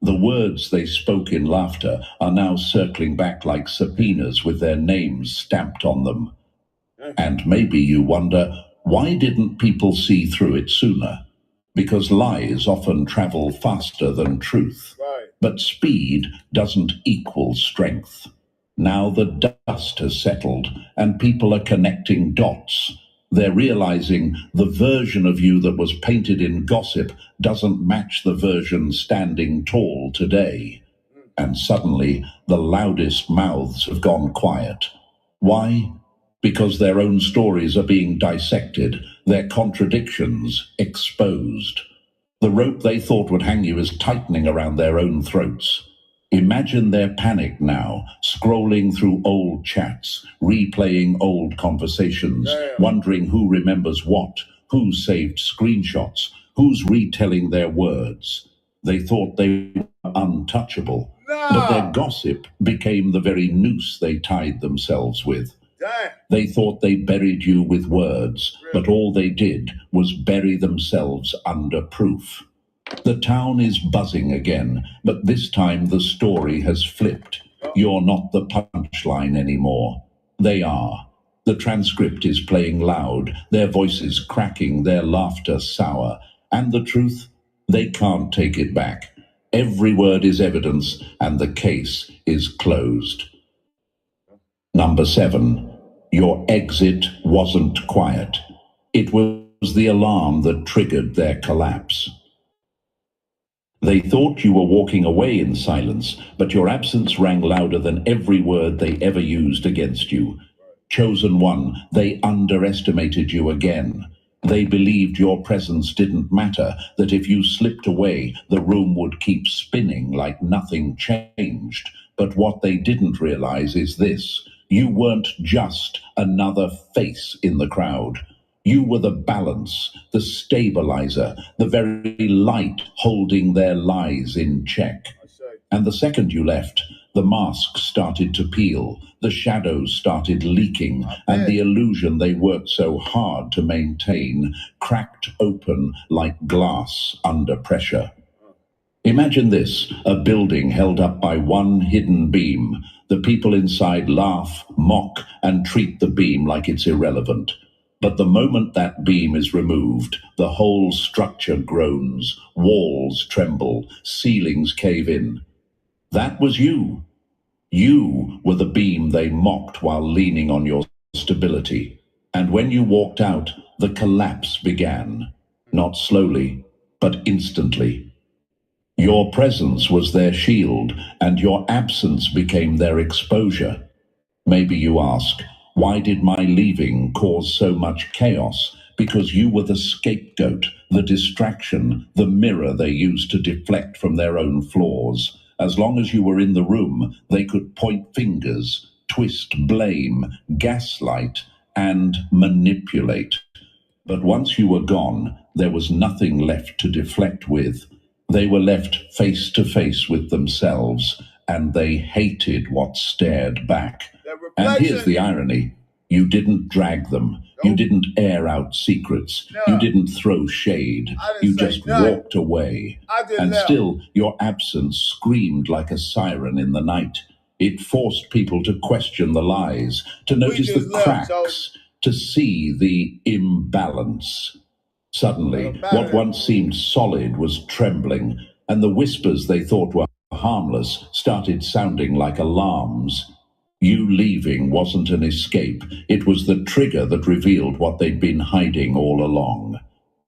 The words they spoke in laughter are now circling back like subpoenas with their names stamped on them. And maybe you wonder, why didn't people see through it sooner? Because lies often travel faster than truth. But speed doesn't equal strength. Now the dust has settled and people are connecting dots. They're realizing the version of you that was painted in gossip doesn't match the version standing tall today. And suddenly, the loudest mouths have gone quiet. Why? Because their own stories are being dissected, their contradictions exposed. The rope they thought would hang you is tightening around their own throats. Imagine their panic now, scrolling through old chats, replaying old conversations, wondering who remembers what, who saved screenshots, who's retelling their words. They thought they were untouchable, but their gossip became the very noose they tied themselves with. They thought they buried you with words, but all they did was bury themselves under proof. The town is buzzing again, but this time the story has flipped. You're not the punchline anymore. They are. The transcript is playing loud, their voices cracking, their laughter sour. And the truth? They can't take it back. Every word is evidence, and the case is closed. Number 7. Your exit wasn't quiet. It was the alarm that triggered their collapse. They thought you were walking away in silence, but your absence rang louder than every word they ever used against you. Chosen one, they underestimated you again. They believed your presence didn't matter, that if you slipped away, the room would keep spinning like nothing changed. But what they didn't realize is this: you weren't just another face in the crowd. You were the balance, the stabilizer, the very light holding their lies in check. And the second you left, the mask started to peel, the shadows started leaking, and the illusion they worked so hard to maintain cracked open like glass under pressure. Imagine this, a building held up by one hidden beam. The people inside laugh, mock, and treat the beam like it's irrelevant. But the moment that beam is removed, the whole structure groans, walls tremble, ceilings cave in. That was you. You were the beam they mocked while leaning on your stability. And when you walked out, the collapse began. Not slowly, but instantly. Your presence was their shield, and your absence became their exposure. Maybe you ask, why did my leaving cause so much chaos? Because you were the scapegoat, the distraction, the mirror they used to deflect from their own flaws. As long as you were in the room, they could point fingers, twist blame, gaslight, and manipulate. But once you were gone, there was nothing left to deflect with. They were left face to face with themselves, and they hated what stared back. And here's the irony. You didn't drag them. You didn't air out secrets. You didn't throw shade. You just walked away. And still, your absence screamed like a siren in the night. It forced people to question the lies, to notice the cracks, to see the imbalance. Suddenly, what once seemed solid was trembling, and the whispers they thought were harmless started sounding like alarms. You leaving wasn't an escape. It was the trigger that revealed what they'd been hiding all along.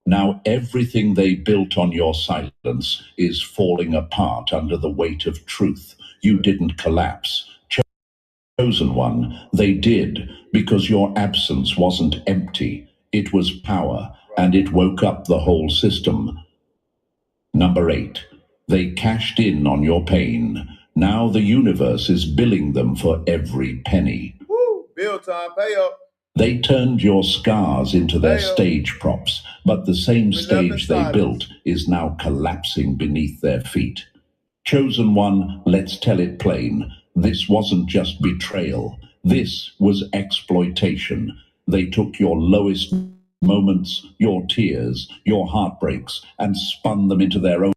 Now everything they built on your silence is falling apart under the weight of truth. You didn't collapse. Chosen one, they did, because your absence wasn't empty. It was power, and it woke up the whole system. Number 8, they cashed in on your pain. Now the universe is billing them for every penny. Woo! Bill time, pay up. They turned your scars into their stage props, but the same stage they built is now collapsing beneath their feet. Chosen one, let's tell it plain. This wasn't just betrayal. This was exploitation. They took your lowest moments, your tears, your heartbreaks, and spun them into their own.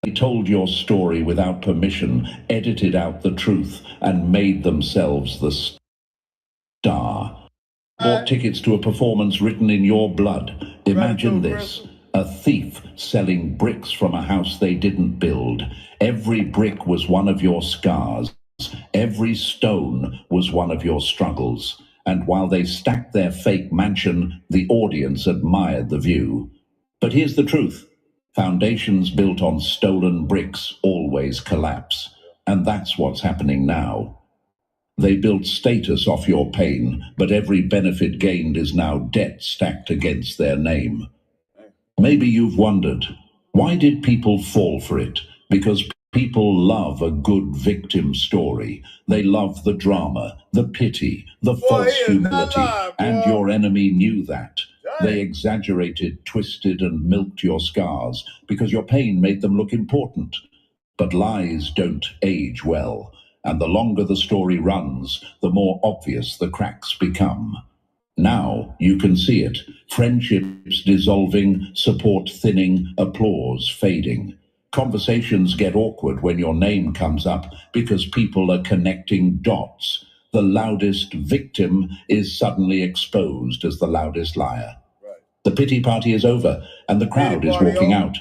They told your story without permission, edited out the truth, and made themselves the star. Bought tickets to a performance written in your blood. Imagine this. A thief selling bricks from a house they didn't build. Every brick was one of your scars. Every stone was one of your struggles. And while they stacked their fake mansion, the audience admired the view. But here's the truth. Foundations built on stolen bricks always collapse. And that's what's happening now. They built status off your pain, but every benefit gained is now debt stacked against their name. Maybe you've wondered, why did people fall for it? Because people love a good victim story. They love the drama, the pity, the false humility, and your enemy knew that. They exaggerated, twisted, and milked your scars because your pain made them look important. But lies don't age well. And the longer the story runs, the more obvious the cracks become. Now you can see it. Friendships dissolving, support thinning, applause fading. Conversations get awkward when your name comes up because people are connecting dots. The loudest victim is suddenly exposed as the loudest liar. The pity party is over and the crowd is walking out.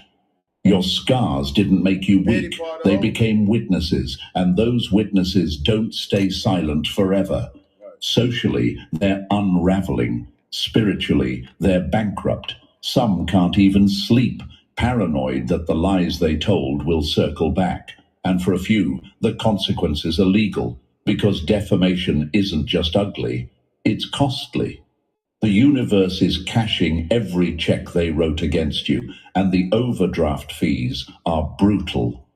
Your scars didn't make you weak. They became witnesses, and those witnesses don't stay silent forever. Socially, they're unraveling. Spiritually, they're bankrupt. Some can't even sleep, paranoid that the lies they told will circle back. And for a few, the consequences are legal, because defamation isn't just ugly, it's costly. The universe is cashing every check they wrote against you, and the overdraft fees are brutal.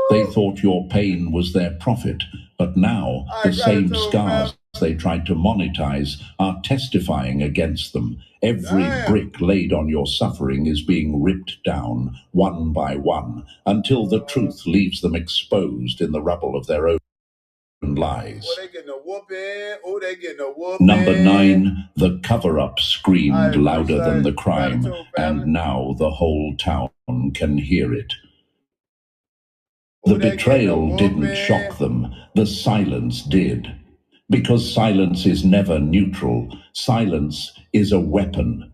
They thought your pain was their profit, but now the same scars they tried to monetize are testifying against them. Every brick laid on your suffering is being ripped down, one by one, until the truth leaves them exposed in the rubble of their own lies. Number 9, the cover-up screamed louder than the crime, and now the whole town can hear it. The betrayal didn't shock them, the silence did. Because silence is never neutral, silence is a weapon.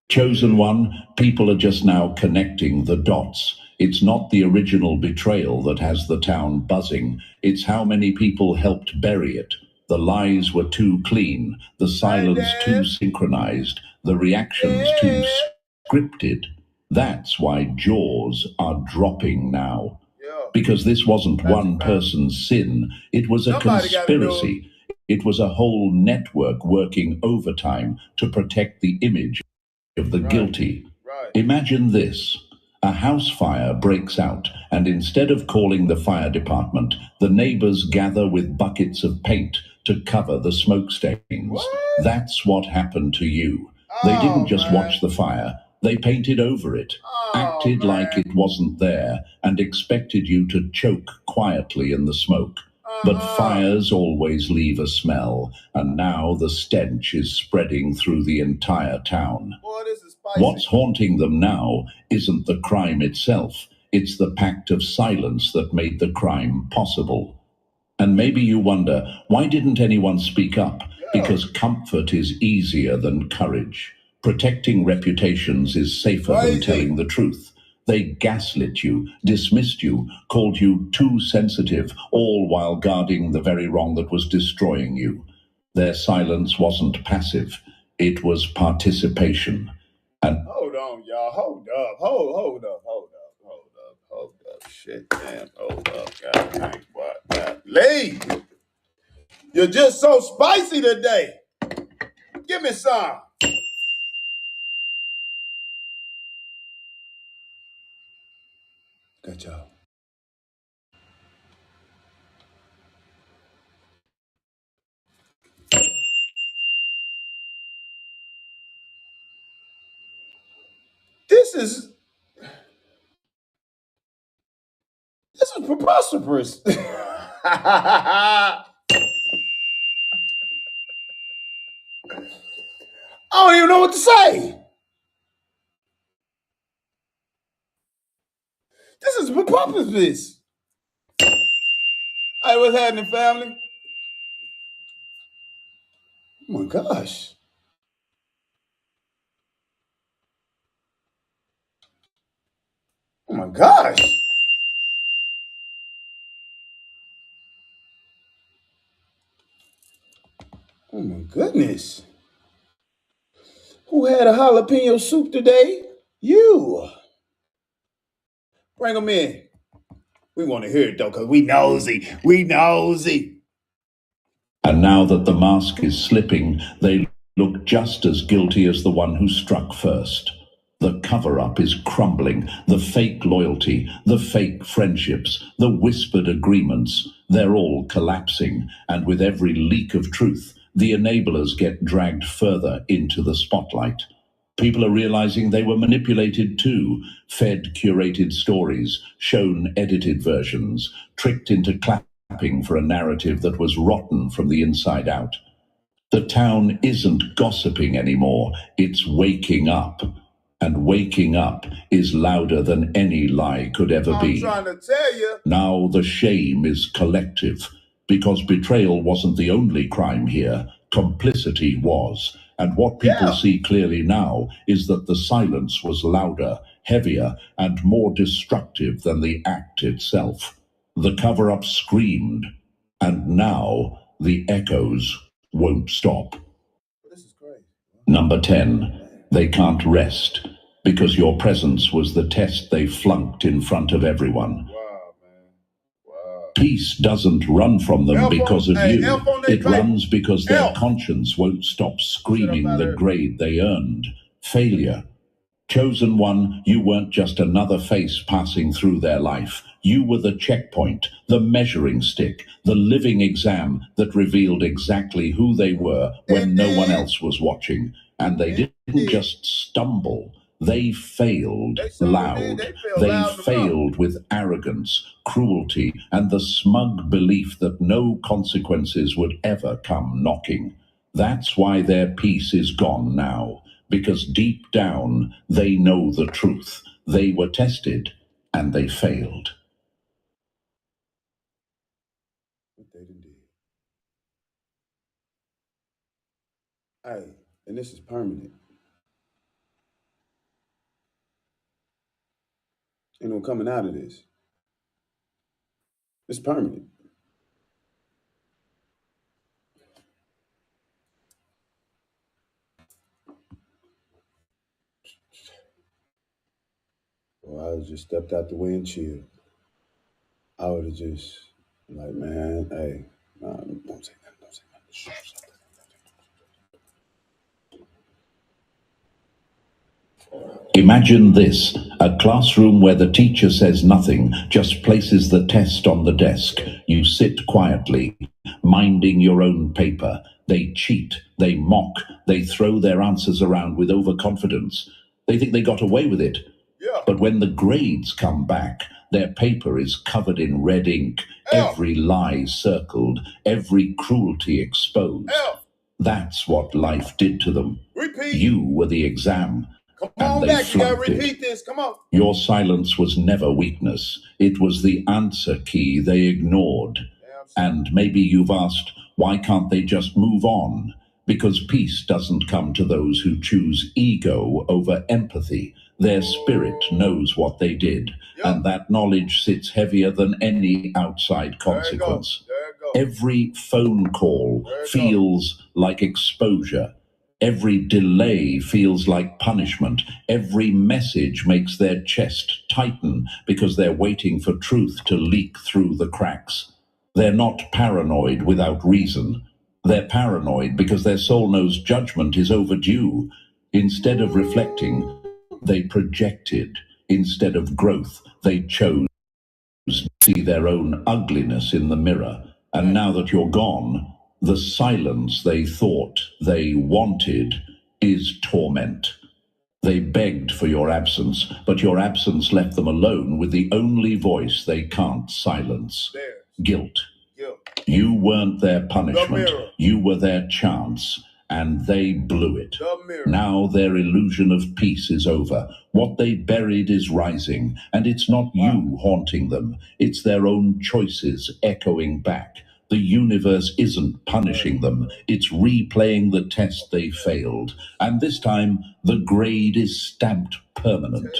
Chosen one, people are just now connecting the dots. It's not the original betrayal that has the town buzzing. It's how many people helped bury it. The lies were too clean, the silence too synchronized, the reactions too scripted. That's why jaws are dropping now. Because this wasn't one person's sin, it was a conspiracy. It was a whole network working overtime to protect the image of the guilty. Imagine this. A house fire breaks out, and instead of calling the fire department, the neighbors gather with buckets of paint to cover the smoke stains. What? That's what happened to you. They didn't just watch the fire, they painted over it, acted like it wasn't there, and expected you to choke quietly in the smoke. But fires always leave a smell, and now the stench is spreading through the entire town. Boy, this is spicy. What's haunting them now isn't the crime itself, it's the pact of silence that made the crime possible. And maybe you wonder, why didn't anyone speak up? Because comfort is easier than courage. Protecting reputations is safer than telling the truth. They gaslit you, dismissed you, called you too sensitive, all while guarding the very wrong that was destroying you. Their silence wasn't passive, it was participation. And hold on, y'all. Hold up. Hold up. Shit, damn. Hold up. God dang, what? Lee, you're just so spicy today. Give me some. Good job. This is preposterous. I don't even know what to say. This is preposterous. Hey, what's happening, family? Oh my gosh. Oh my gosh. Oh my goodness. Who had a jalapeno soup today? You. Bring them in. We want to hear it though, because we nosy. We nosy. And now that the mask is slipping, they look just as guilty as the one who struck first. The cover-up is crumbling, the fake loyalty, the fake friendships, the whispered agreements, they're all collapsing, and with every leak of truth, the enablers get dragged further into the spotlight. People are realizing they were manipulated too, fed curated stories, shown edited versions, tricked into clapping for a narrative that was rotten from the inside out. The town isn't gossiping anymore, it's waking up. And waking up is louder than any lie could ever be. I'm trying to tell you. Now the shame is collective, because betrayal wasn't the only crime here, complicity was. And what people see clearly now is that the silence was louder, heavier, and more destructive than the act itself. The cover-up screamed, and now the echoes won't stop. This is great. Number 10, they can't rest, because your presence was the test they flunked in front of everyone. Wow, man. Wow. Peace doesn't run from them because of you. It runs because their conscience won't stop screaming the grade they earned. Failure. Chosen one, you weren't just another face passing through their life. You were the checkpoint, the measuring stick, the living exam that revealed exactly who they were when no one else was watching. And they didn't just stumble. They failed loud. They failed with arrogance, cruelty, and the smug belief that no consequences would ever come knocking. That's why their peace is gone now, because deep down they know the truth. They were tested and they failed. Hey, and this is permanent. Ain't no coming out of this. It's permanent. Well, I just stepped out the way and chilled. I would have just like, man, hey, don't say that, don't say that. Shh. Imagine this, a classroom where the teacher says nothing, just places the test on the desk. You sit quietly, minding your own paper. They cheat, they mock, they throw their answers around with overconfidence. They think they got away with it. But when the grades come back, their paper is covered in red ink, every lie circled, every cruelty exposed. That's what life did to them. You were the exam. Come on back, you gotta repeat this, come on. Your silence was never weakness. It was the answer key they ignored. And maybe you've asked, why can't they just move on? Because peace doesn't come to those who choose ego over empathy. Their spirit knows what they did, and that knowledge sits heavier than any outside consequence. Every phone call feels like exposure. Every delay feels like punishment. Every message makes their chest tighten because they're waiting for truth to leak through the cracks. They're not paranoid without reason. They're paranoid because their soul knows judgment is overdue. Instead of reflecting, they projected. Instead of growth, they chose to see their own ugliness in the mirror. And now that you're gone, the silence they thought they wanted is torment. They begged for your absence, but your absence left them alone with the only voice they can't silence. Guilt. You weren't their punishment. You were their chance, and they blew it. Now their illusion of peace is over. What they buried is rising, and it's not you haunting them. It's their own choices echoing back. The universe isn't punishing them. It's replaying the test they failed. And this time, the grade is stamped permanent.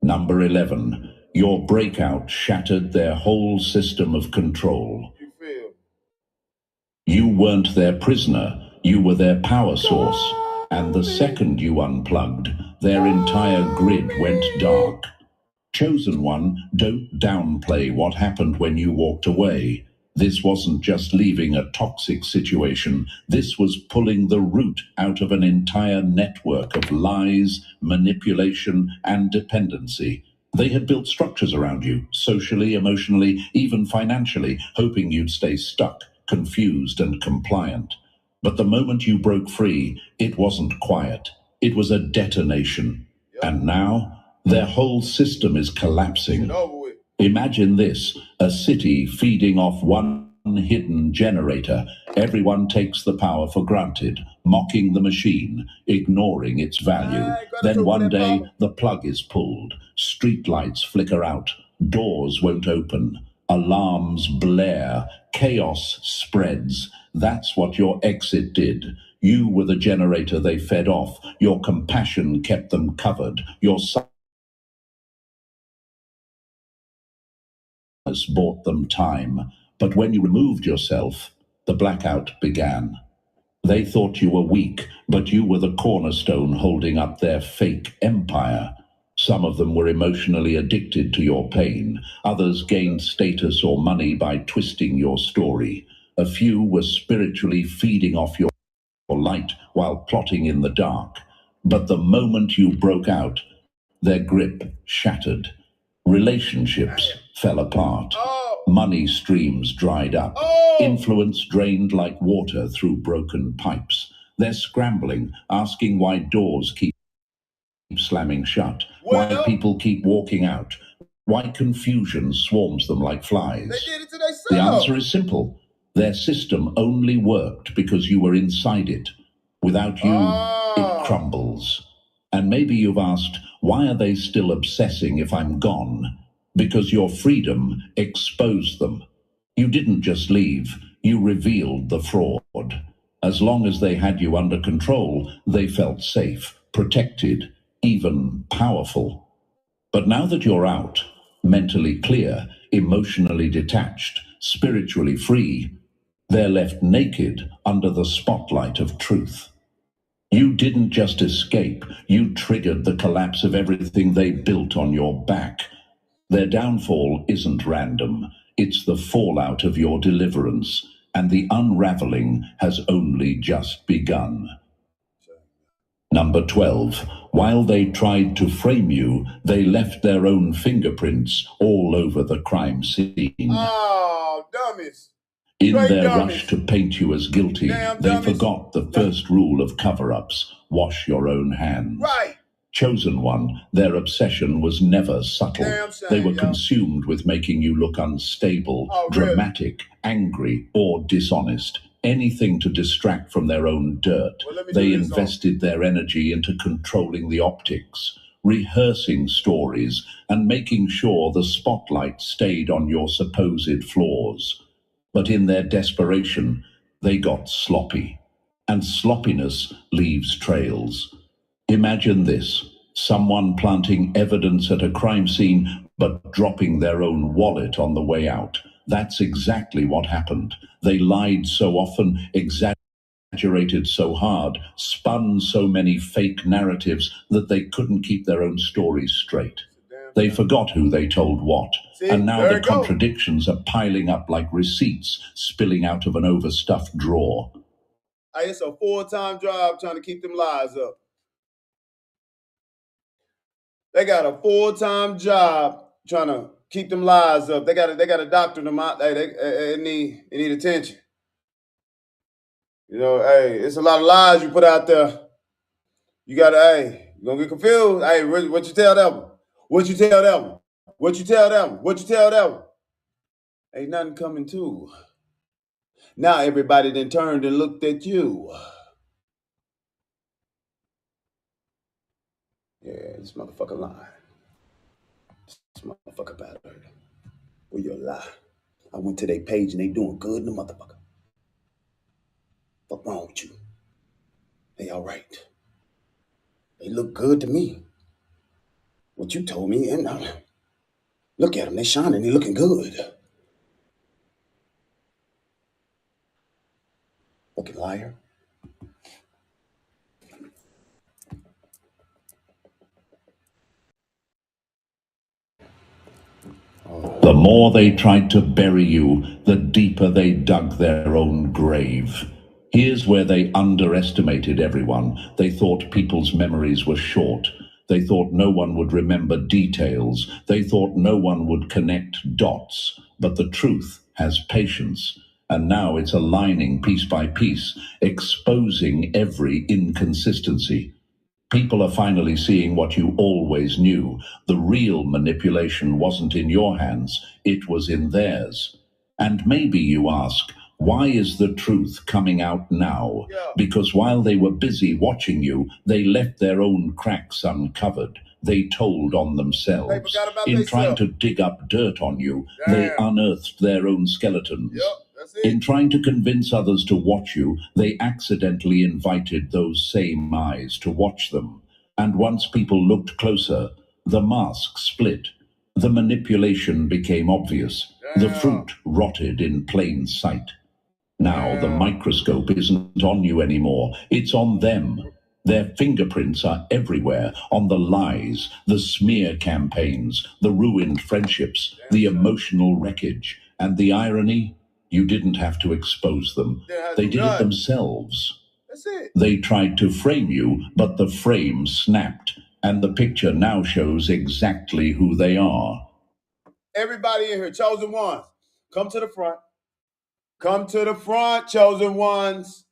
Number 11. Your breakout shattered their whole system of control. You weren't their prisoner. You were their power source. And the second you unplugged, their entire grid went dark. Chosen one, don't downplay what happened when you walked away. This wasn't just leaving a toxic situation. This was pulling the root out of an entire network of lies, manipulation, and dependency. They had built structures around you, socially, emotionally, even financially, hoping you'd stay stuck, confused, and compliant. But the moment you broke free, it wasn't quiet. It was a detonation. And now, their whole system is collapsing. Imagine this, a city feeding off one hidden generator. Everyone takes the power for granted, mocking the machine, ignoring its value. Then one day, the plug is pulled, streetlights flicker out, doors won't open, alarms blare, chaos spreads. That's what your exit did. You were the generator they fed off. Your compassion kept them covered. Your silence bought them time. But when you removed yourself, the blackout began. They thought you were weak, but you were the cornerstone holding up their fake empire. Some of them were emotionally addicted to your pain. Others gained status or money by twisting your story. A few were spiritually feeding off your light while plotting in the dark. But the moment you broke out, their grip shattered. Relationships fell apart. Money streams dried up. Influence drained like water through broken pipes. They're scrambling, asking why doors keep slamming shut, why people keep walking out, why confusion swarms them like flies. They did it to themselves. The answer is simple. Their system only worked because you were inside it. Without you, it crumbles. And maybe you've asked, why are they still obsessing if I'm gone? Because your freedom exposed them. You didn't just leave, you revealed the fraud. As long as they had you under control, they felt safe, protected, even powerful. But now that you're out, mentally clear, emotionally detached, spiritually free, they're left naked under the spotlight of truth. You didn't just escape, you triggered the collapse of everything they built on your back. Their downfall isn't random, it's the fallout of your deliverance, and the unraveling has only just begun. Number 12. While they tried to frame you, they left their own fingerprints all over the crime scene. Oh, dummies. In their rush to paint you as guilty, they forgot the first rule of cover-ups: wash your own hands. Right. Chosen one, their obsession was never subtle. They were consumed with making you look unstable, dramatic, angry, or dishonest. Anything to distract from their own dirt. They invested their energy into controlling the optics, rehearsing stories, and making sure the spotlight stayed on your supposed flaws. But in their desperation, they got sloppy. And sloppiness leaves trails. Imagine this: someone planting evidence at a crime scene, but dropping their own wallet on the way out. That's exactly what happened. They lied so often, exaggerated so hard, spun so many fake narratives that they couldn't keep their own stories straight. They forgot who they told what, and now the contradictions are piling up like receipts spilling out of an overstuffed drawer. Hey, it's a full-time job trying to keep them lies up. They got a full-time job trying to keep them lies up. They got to doctor them out. Hey, they need attention. You know, hey, it's a lot of lies you put out there. You gotta, hey, you gonna get confused. Hey, what you tell them? What you tell them? What you tell them? What you tell them? Ain't nothing coming to. Now everybody then turned and looked at you. Yeah, this motherfucker lying. This motherfucker bad. Well, you're a lie. I went to their page and they doing good in the motherfucker. What's wrong with you? They all right. They look good to me. What you told me, and look at them. They shining. They looking good. Fucking liar. The more they tried to bury you, the deeper they dug their own grave. Here's where they underestimated everyone. They thought people's memories were short. They thought no one would remember details. They thought no one would connect dots. But the truth has patience. And now it's aligning piece by piece, exposing every inconsistency. People are finally seeing what you always knew. The real manipulation wasn't in your hands, it was in theirs. And maybe you ask, why is the truth coming out now? Because while they were busy watching you, they left their own cracks uncovered. They told on themselves. In trying to dig up dirt on you, they unearthed their own skeletons. In trying to convince others to watch you, they accidentally invited those same eyes to watch them. And once people looked closer, the mask split. The manipulation became obvious. The fruit rotted in plain sight. Now the microscope isn't on you anymore. It's on them. Their fingerprints are everywhere, on the lies, the smear campaigns, the ruined friendships, the emotional wreckage. And the irony? You didn't have to expose them. They did it themselves. That's it. They tried to frame you, but the frame snapped, and the picture now shows exactly who they are. Everybody in here, chosen ones, come to the front. Come to the front, chosen ones.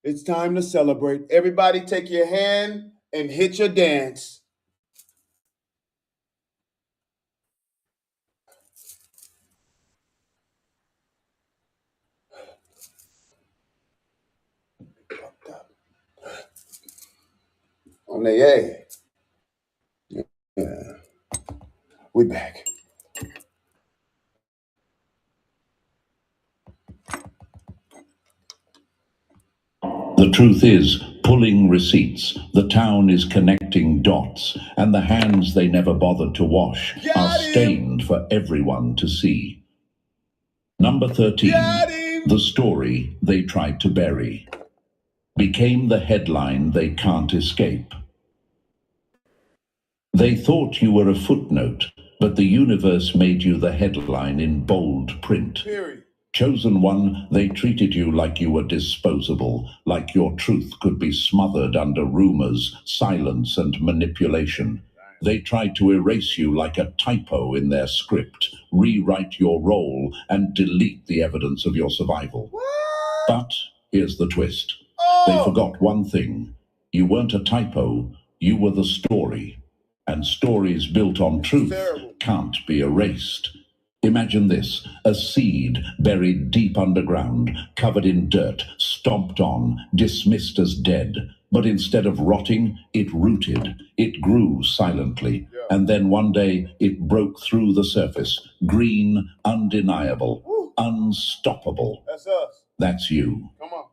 It's time to celebrate. Everybody take your hand and hit your dance. On the A. Yeah. We back. The truth is, pulling receipts, the town is connecting dots, and the hands they never bothered to wash are stained for everyone to see. Number 13, the story they tried to bury, became the headline they can't escape. They thought you were a footnote, but the universe made you the headline in bold print. Period. Chosen one, they treated you like you were disposable, like your truth could be smothered under rumors, silence, and manipulation. They tried to erase you like a typo in their script, rewrite your role, and delete the evidence of your survival. But here's the twist. They forgot one thing. You weren't a typo, you were the story. And stories built on truth can't be erased. Imagine this, a seed buried deep underground, covered in dirt, stomped on, dismissed as dead. But instead of rotting, it rooted, it grew silently. And then one day, it broke through the surface, green, undeniable, unstoppable. That's us. That's you. Come on.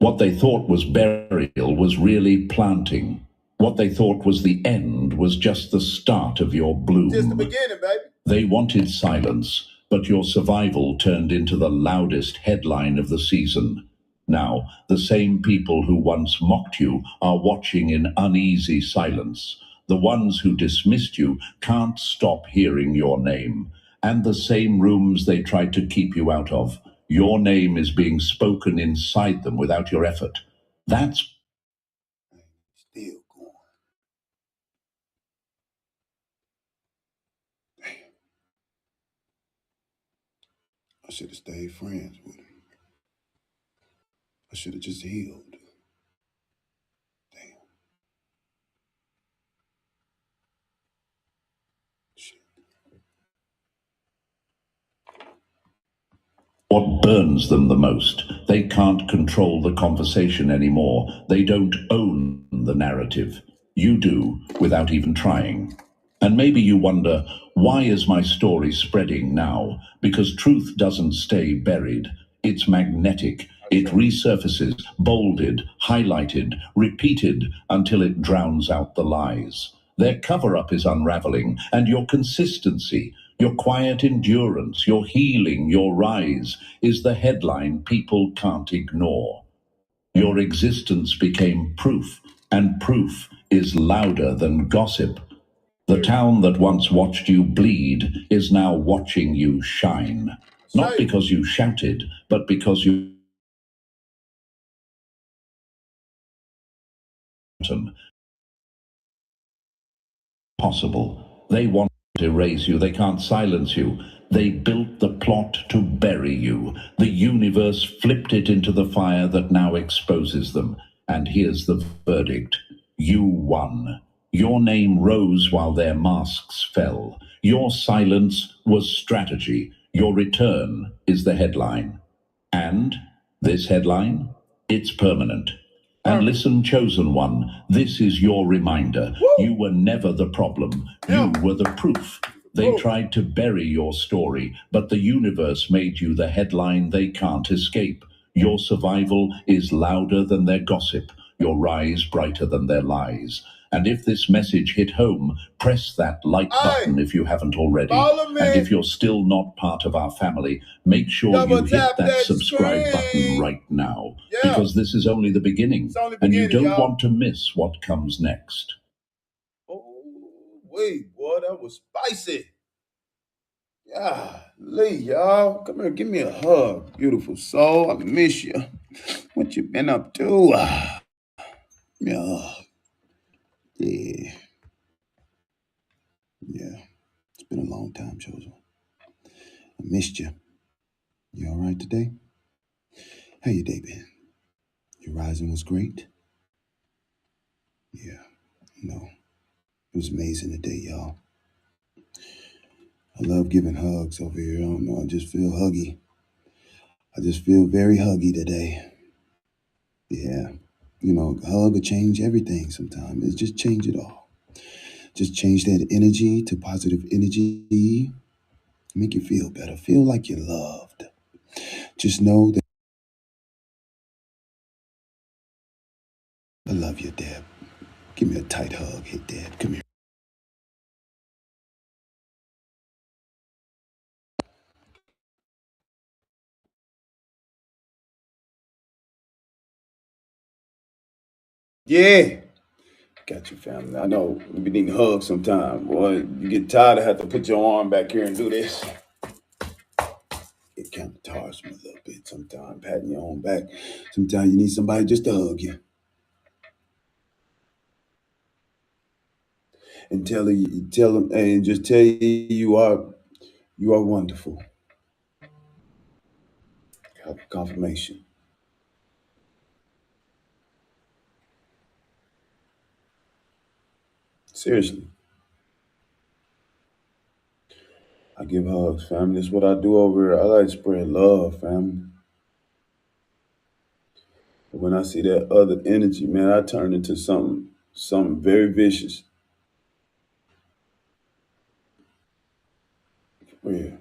What they thought was burial was really planting. What they thought was the end was just the start of your bloom. Just the beginning, baby. They wanted silence, but your survival turned into the loudest headline of the season. Now, the same people who once mocked you are watching in uneasy silence. The ones who dismissed you can't stop hearing your name. And the same rooms they tried to keep you out of. Your name is being spoken inside them without your effort. That's still going. Damn. I should have stayed friends with him. I should have just healed. Damn. Shit. what burns them the most. They can't control the conversation anymore. They don't own the narrative. You do, without even trying. And maybe you wonder, why is my story spreading now? Because truth doesn't stay buried. It's magnetic. It resurfaces, bolded, highlighted, repeated until it drowns out the lies. Their cover-up is unraveling, and your consistency, your quiet endurance, your healing, your rise is the headline people can't ignore. Your existence became proof, and proof is louder than gossip. The town that once watched you bleed is now watching you shine. Not because you shouted, but because you possible. They want to erase you. They can't silence you. They built the plot to bury you. The universe flipped it into the fire that now exposes them. And here's the verdict. You won. Your name rose while their masks fell. Your silence was strategy. Your return is the headline. And this headline, it's permanent. And listen, chosen one, this is your reminder. You were never the problem. You were the proof. They tried to bury your story, but the universe made you the headline they can't escape. Your survival is louder than their gossip, your rise brighter than their lies. And if this message hit home, press that like button if you haven't already. And if you're still not part of our family, make sure you hit that subscribe button right now. Because this is only the beginning. And you don't want to miss what comes next. Oh, wait, boy, that was spicy. Yeah, Lee, y'all. Come here, give me a hug. Beautiful soul, I miss you. What you been up to? Yeah. Yeah, it's been a long time, Chosen. I missed you. You all right today? How your day been? Your rising was great? Yeah, no. It was amazing today, y'all. I love giving hugs over here. I don't know, I just feel huggy. I just feel very huggy today. Yeah, you know, a hug will change everything sometimes. It's just change it all. Just change that energy to positive energy. Make you feel better. Feel like you're loved. Just know that I love you, Deb. Give me a tight hug. Hey, Deb, come here. Yeah. Got you, family. I know we be needing hugs sometime. Boy, you get tired of having to put your arm back here and do this. It kind of tiresome a little bit sometimes, patting your own back. Sometimes you need somebody just to hug you and tell them, and just tell you you are wonderful. Confirmation. Seriously. I give hugs, family. That's what I do over here. I like to spread love, family. But when I see that other energy, man, I turn into something very vicious. Yeah.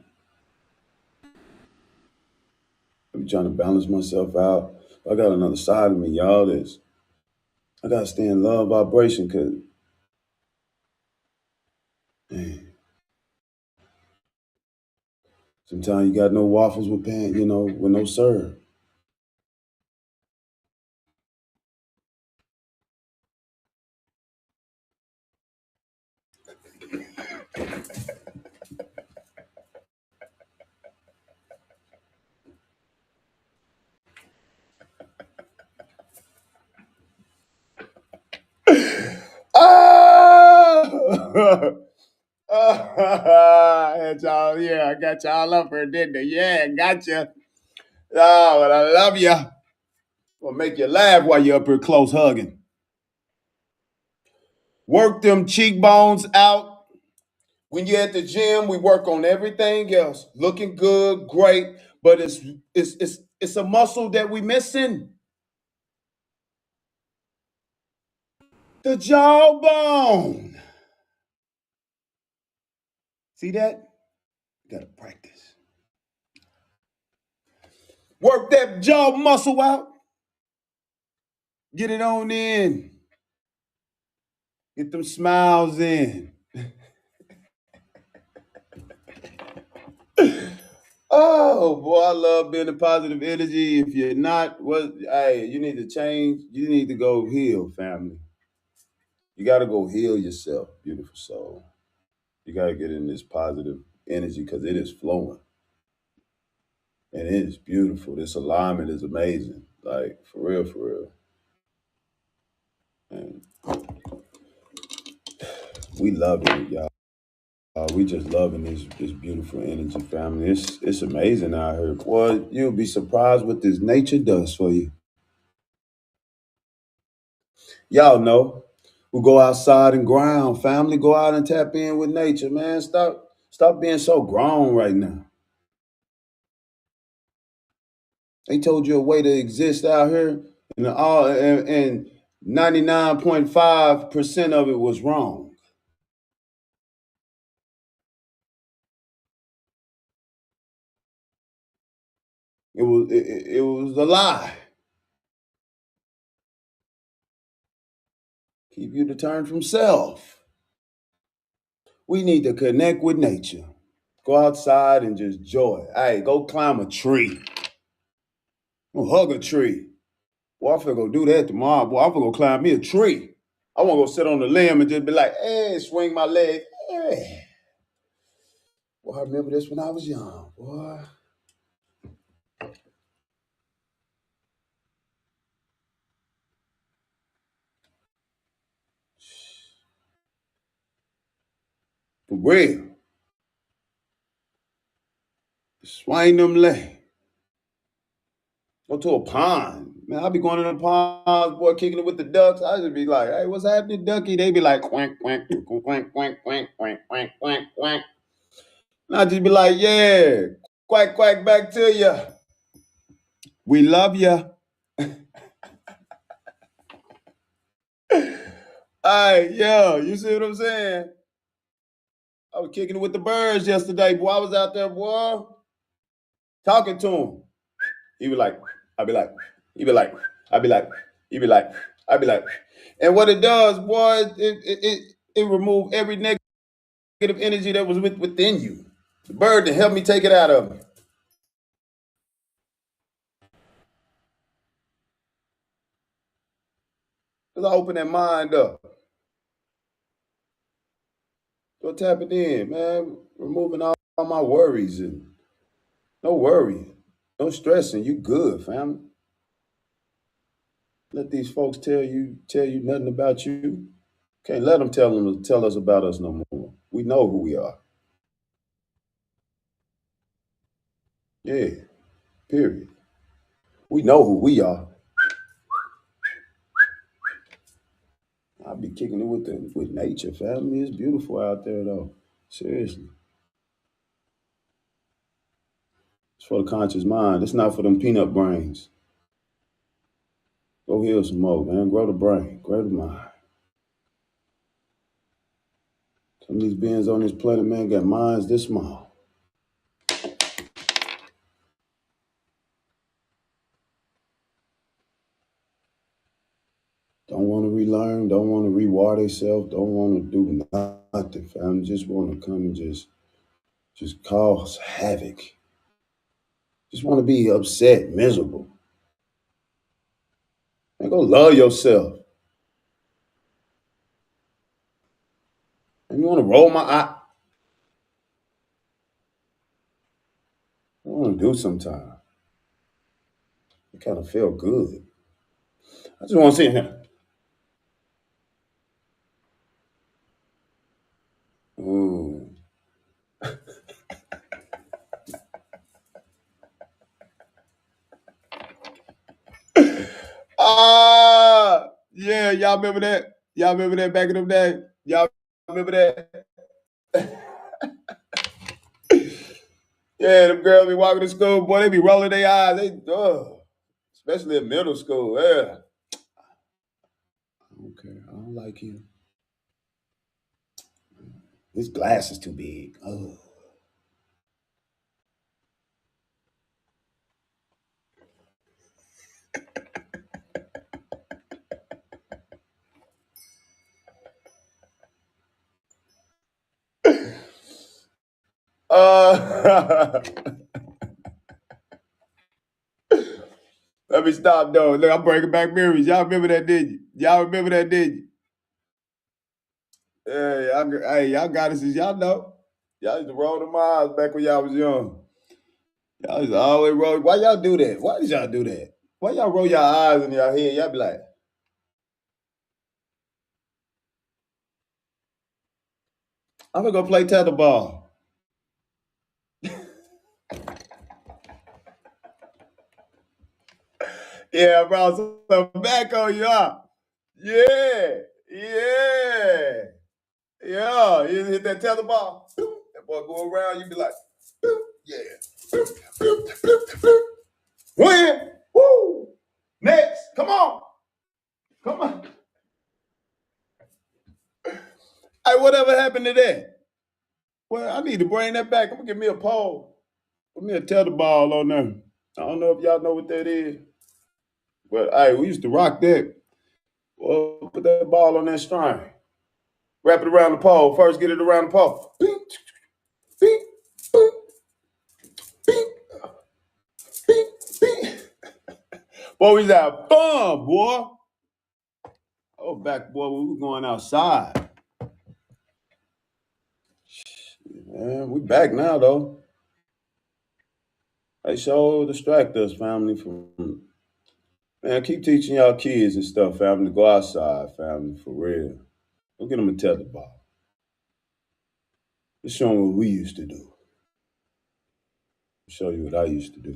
I'm trying to balance myself out. I got another side of me, y'all. That's I gotta stay in love vibration, cause man, sometimes you got no waffles with pan, with no syrup. Ah! Y'all, yeah, I got y'all up here, didn't I? Yeah, gotcha. Oh, but I love you. Gonna make you laugh while you're up here close hugging. Work them cheekbones out. When you're at the gym, we work on everything else. Looking good, great, but it's a muscle that we missing. The jawbone. See that? You gotta practice. Work that jaw muscle out. Get it on in. Get them smiles in. Oh boy, I love being a positive energy. If you're not, hey, you need to change. You need to go heal, family. You gotta go heal yourself, beautiful soul. You gotta get in this positive energy because it is flowing. And it is beautiful. This alignment is amazing. Like for real, for real. And we loving it, y'all. We just loving this beautiful energy, family. It's amazing out here. Boy, you'll be surprised what this nature does for you. Y'all know. We go outside and ground, family. Go out and tap in with nature, man. Stop being so grown right now. They told you a way to exist out here, and 99.5% of it was wrong. It was a lie. Keep you to turn from self. We need to connect with nature. Go outside and just joy. Hey, go climb a tree. Go hug a tree. Boy, I'm finna go do that tomorrow. Boy, I'm finna go climb me a tree. I want to go sit on the limb and just be like, hey, swing my leg. Hey. Boy, I remember this when I was young, boy. For real. Swing them legs. Go to a pond. Man, I be going to the ponds, boy, kicking it with the ducks. I just be like, hey, what's happening, ducky? They be like, quank, quank, quank, quank, quank, quank, quank, quank, quank. And I just be like, yeah, quack, quack back to you. We love you. Hey, yeah, you see what I'm saying? I was kicking it with the birds yesterday, boy. I was out there, boy, talking to him. He be like, I be like, he be like, I be like, he be like, I be like. And what it does, boy, it remove every negative energy that was within you. The bird to help me take it out of me. Cause I open that mind up. Go tap it in, man. Removing all my worries and No worry. No stressing. You good, family. Let these folks tell you nothing about you. Can't let them tell us about us no more. We know who we are. Yeah, period. We know who we are. I'll be kicking it with nature, family. It's beautiful out there though. Seriously. It's for the conscious mind. It's not for them peanut brains. Go heal some more, man. Grow the brain. Grow the mind. Some of these beings on this planet, man, got minds this small. Don't want to relearn, don't want to rewire themselves, don't want to do nothing, fam. Just want to come and just cause havoc. Just want to be upset, miserable. And go love yourself. And you want to roll my eye. I want to do sometime. It kind of feel good. I just want to see him. Ooh. Yeah, y'all remember that? Y'all remember that back in the day? Y'all remember that? Yeah, them girls be walking to school, boy, they be rolling their eyes. Especially in middle school. Yeah. Okay, I don't like him. His glass is too big. Oh. Let me stop though. Look, I'm breaking back memories. Y'all remember that, did you? Y'all remember that, did you? Yeah, hey, y'all got it since y'all know. Y'all used to roll them eyes back when y'all was young. Y'all used to always roll. Why y'all do that? Why did y'all do that? Why y'all roll your eyes in your head? Y'all be like, I'm gonna go play tetherball. Yeah, bro. So back on you up. Yeah, yeah, yeah. You hit that tetherball. That boy go around. You be like, yeah. Win. Woo. Next. Come on. Come on. Hey, whatever happened to that? Well, I need to bring that back. I'm gonna give me a pole. Put me a tetherball on there. I don't know if y'all know what that is. But hey, we used to rock that. Well, put that ball on that string. Wrap it around the pole. First, get it around the pole. Bing, bing, bing, bing, bing, bing. Boy, we used to have fun, boy. Oh, back, boy, when we were going outside. Man, we back now, though. They sure distract us, family, from... Man, keep teaching y'all kids and stuff, family, to go outside, family, for real. Go get them a tetherball. Just show them what we used to do. Show you what I used to do.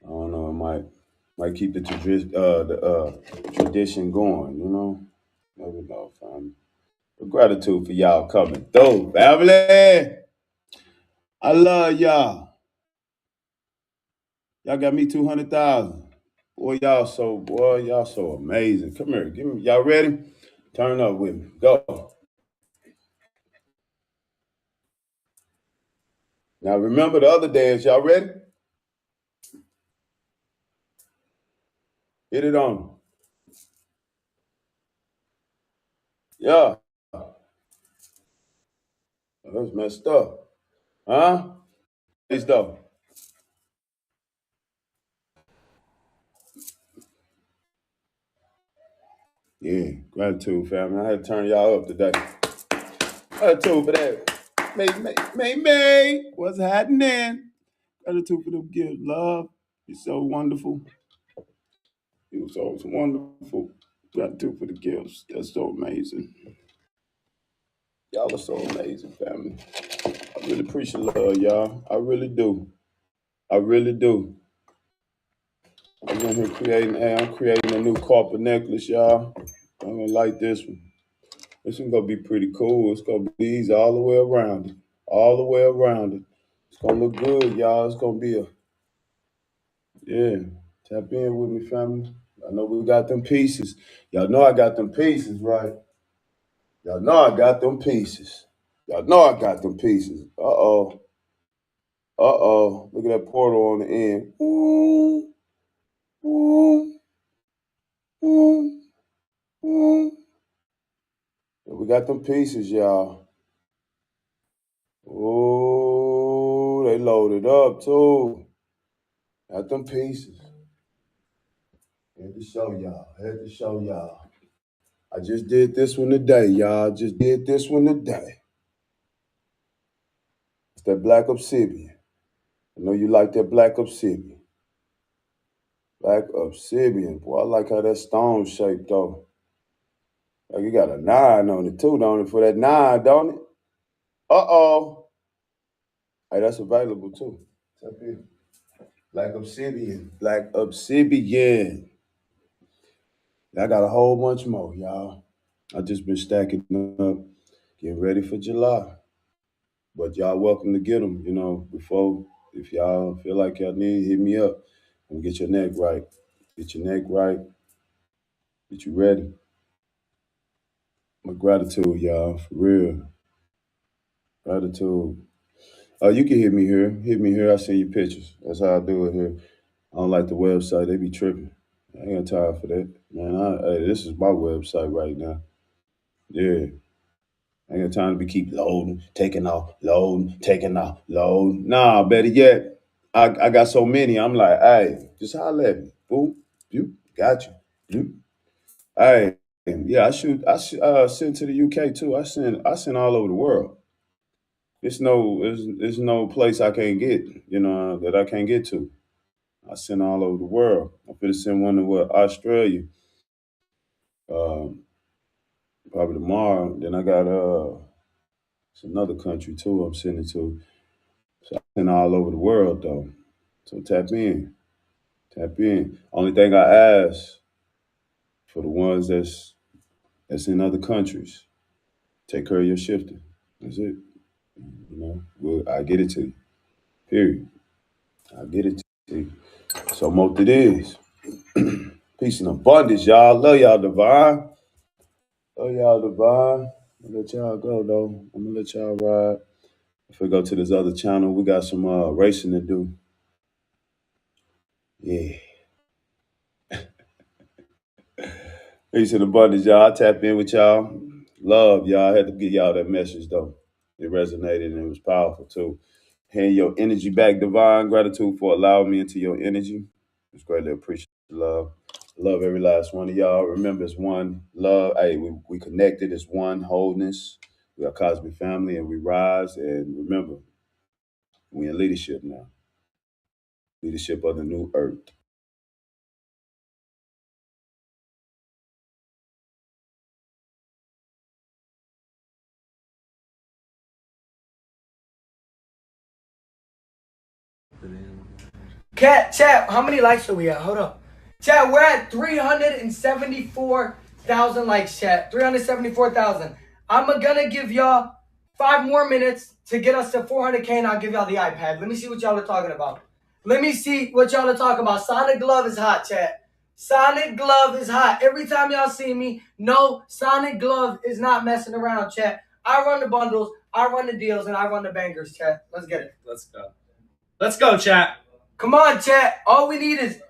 I don't know, it might keep the tradition going, you know? Never know, family. But gratitude for y'all coming through, family. I love y'all. Y'all got me 200,000. Boy, y'all so amazing. Come here, y'all ready? Turn up with me. Go. Now remember the other dance. Y'all ready? Hit it on. Yeah. That's messed up. Huh? It's though. Yeah, gratitude, family. I had to turn y'all up today. Gratitude for that. May, what's happening? Gratitude for them gifts. Love. You're so wonderful. It was always wonderful. Gratitude for the gifts. That's so amazing. Y'all are so amazing, family. I really appreciate love, y'all. I really do. I really do. I'm in here I'm creating a new carpet necklace, y'all. I'm gonna like this one. This one gonna be pretty cool. It's gonna be easy all the way around it. All the way around it. It's gonna look good, y'all. It's gonna be yeah. Tap in with me, family. I know we got them pieces. Y'all know I got them pieces, right? Y'all know I got them pieces. Y'all know I got them pieces. Uh-oh. Uh-oh. Look at that portal on the end. Ooh, ooh, ooh, ooh. We got them pieces, y'all. Oh, they loaded up too. Got them pieces. Had to show y'all. Had to show y'all. I just did this one today, y'all. Just did this one today. It's that black obsidian. I know you like that black obsidian. Black obsidian. Boy, I like how that stone shaped though. Like you got a 9 on it too, don't it? For that 9, don't it? Uh-oh. Hey, that's available too. It's up here. Black obsidian. Black obsidian. I got a whole bunch more, y'all. I just been stacking up, getting ready for July. But y'all welcome to get them, before, if y'all feel like y'all need, hit me up and get your neck right. Get your neck right. Get you ready. My gratitude, y'all, for real. Gratitude. You can hit me here. Hit me here. I send you pictures. That's how I do it here. I don't like the website. They be tripping. I ain't got time for that. Man, hey, this is my website right now. Yeah. I ain't got time to be keep loading, taking off, loading, taking off, loading. Nah, better yet, I got so many. I'm like, hey, just holler at me. Boom, you got you. You. Hey, yeah, I send to the UK too. I send all over the world. It's no place I can't get, that I can't get to. I send all over the world. I'm gonna send one to Australia, um, probably tomorrow. Then I got it's another country too. I'm sending to. So I send all over the world though. So tap in, tap in. Only thing I ask for the ones that's in other countries, take care of your shifting. That's it. I get it to you. Period. I get it to you. So most it is. Peace and abundance, y'all. Love y'all, divine. Love y'all, divine. I'm gonna let y'all go though. I'm gonna let y'all ride. If we go to this other channel, we got some racing to do. Yeah. Peace and abundance, y'all. I tap in with y'all. Love, y'all. I had to get y'all that message, though. It resonated and it was powerful, too. Hand your energy back, divine. Gratitude for allowing me into your energy. It's greatly appreciated, love. Love every last one of y'all. Remember, it's one love. Hey, we connected. It's one wholeness. We are cosmic family and we rise. And remember, we in leadership now. Leadership of the new earth. Chat, how many likes are we at? Hold up. Chat, we're at 374,000 likes, chat. 374,000. I'm gonna give y'all 5 more minutes to get us to 400K and I'll give y'all the iPad. Let me see what y'all are talking about. Let me see what y'all are talking about. Sonic Glove is hot, chat. Sonic Glove is hot. Every time y'all see me, no, Sonic Glove is not messing around, chat. I run the bundles, I run the deals, and I run the bangers, chat. Let's get it. Let's go. Let's go, chat. Come on, chat. All we need is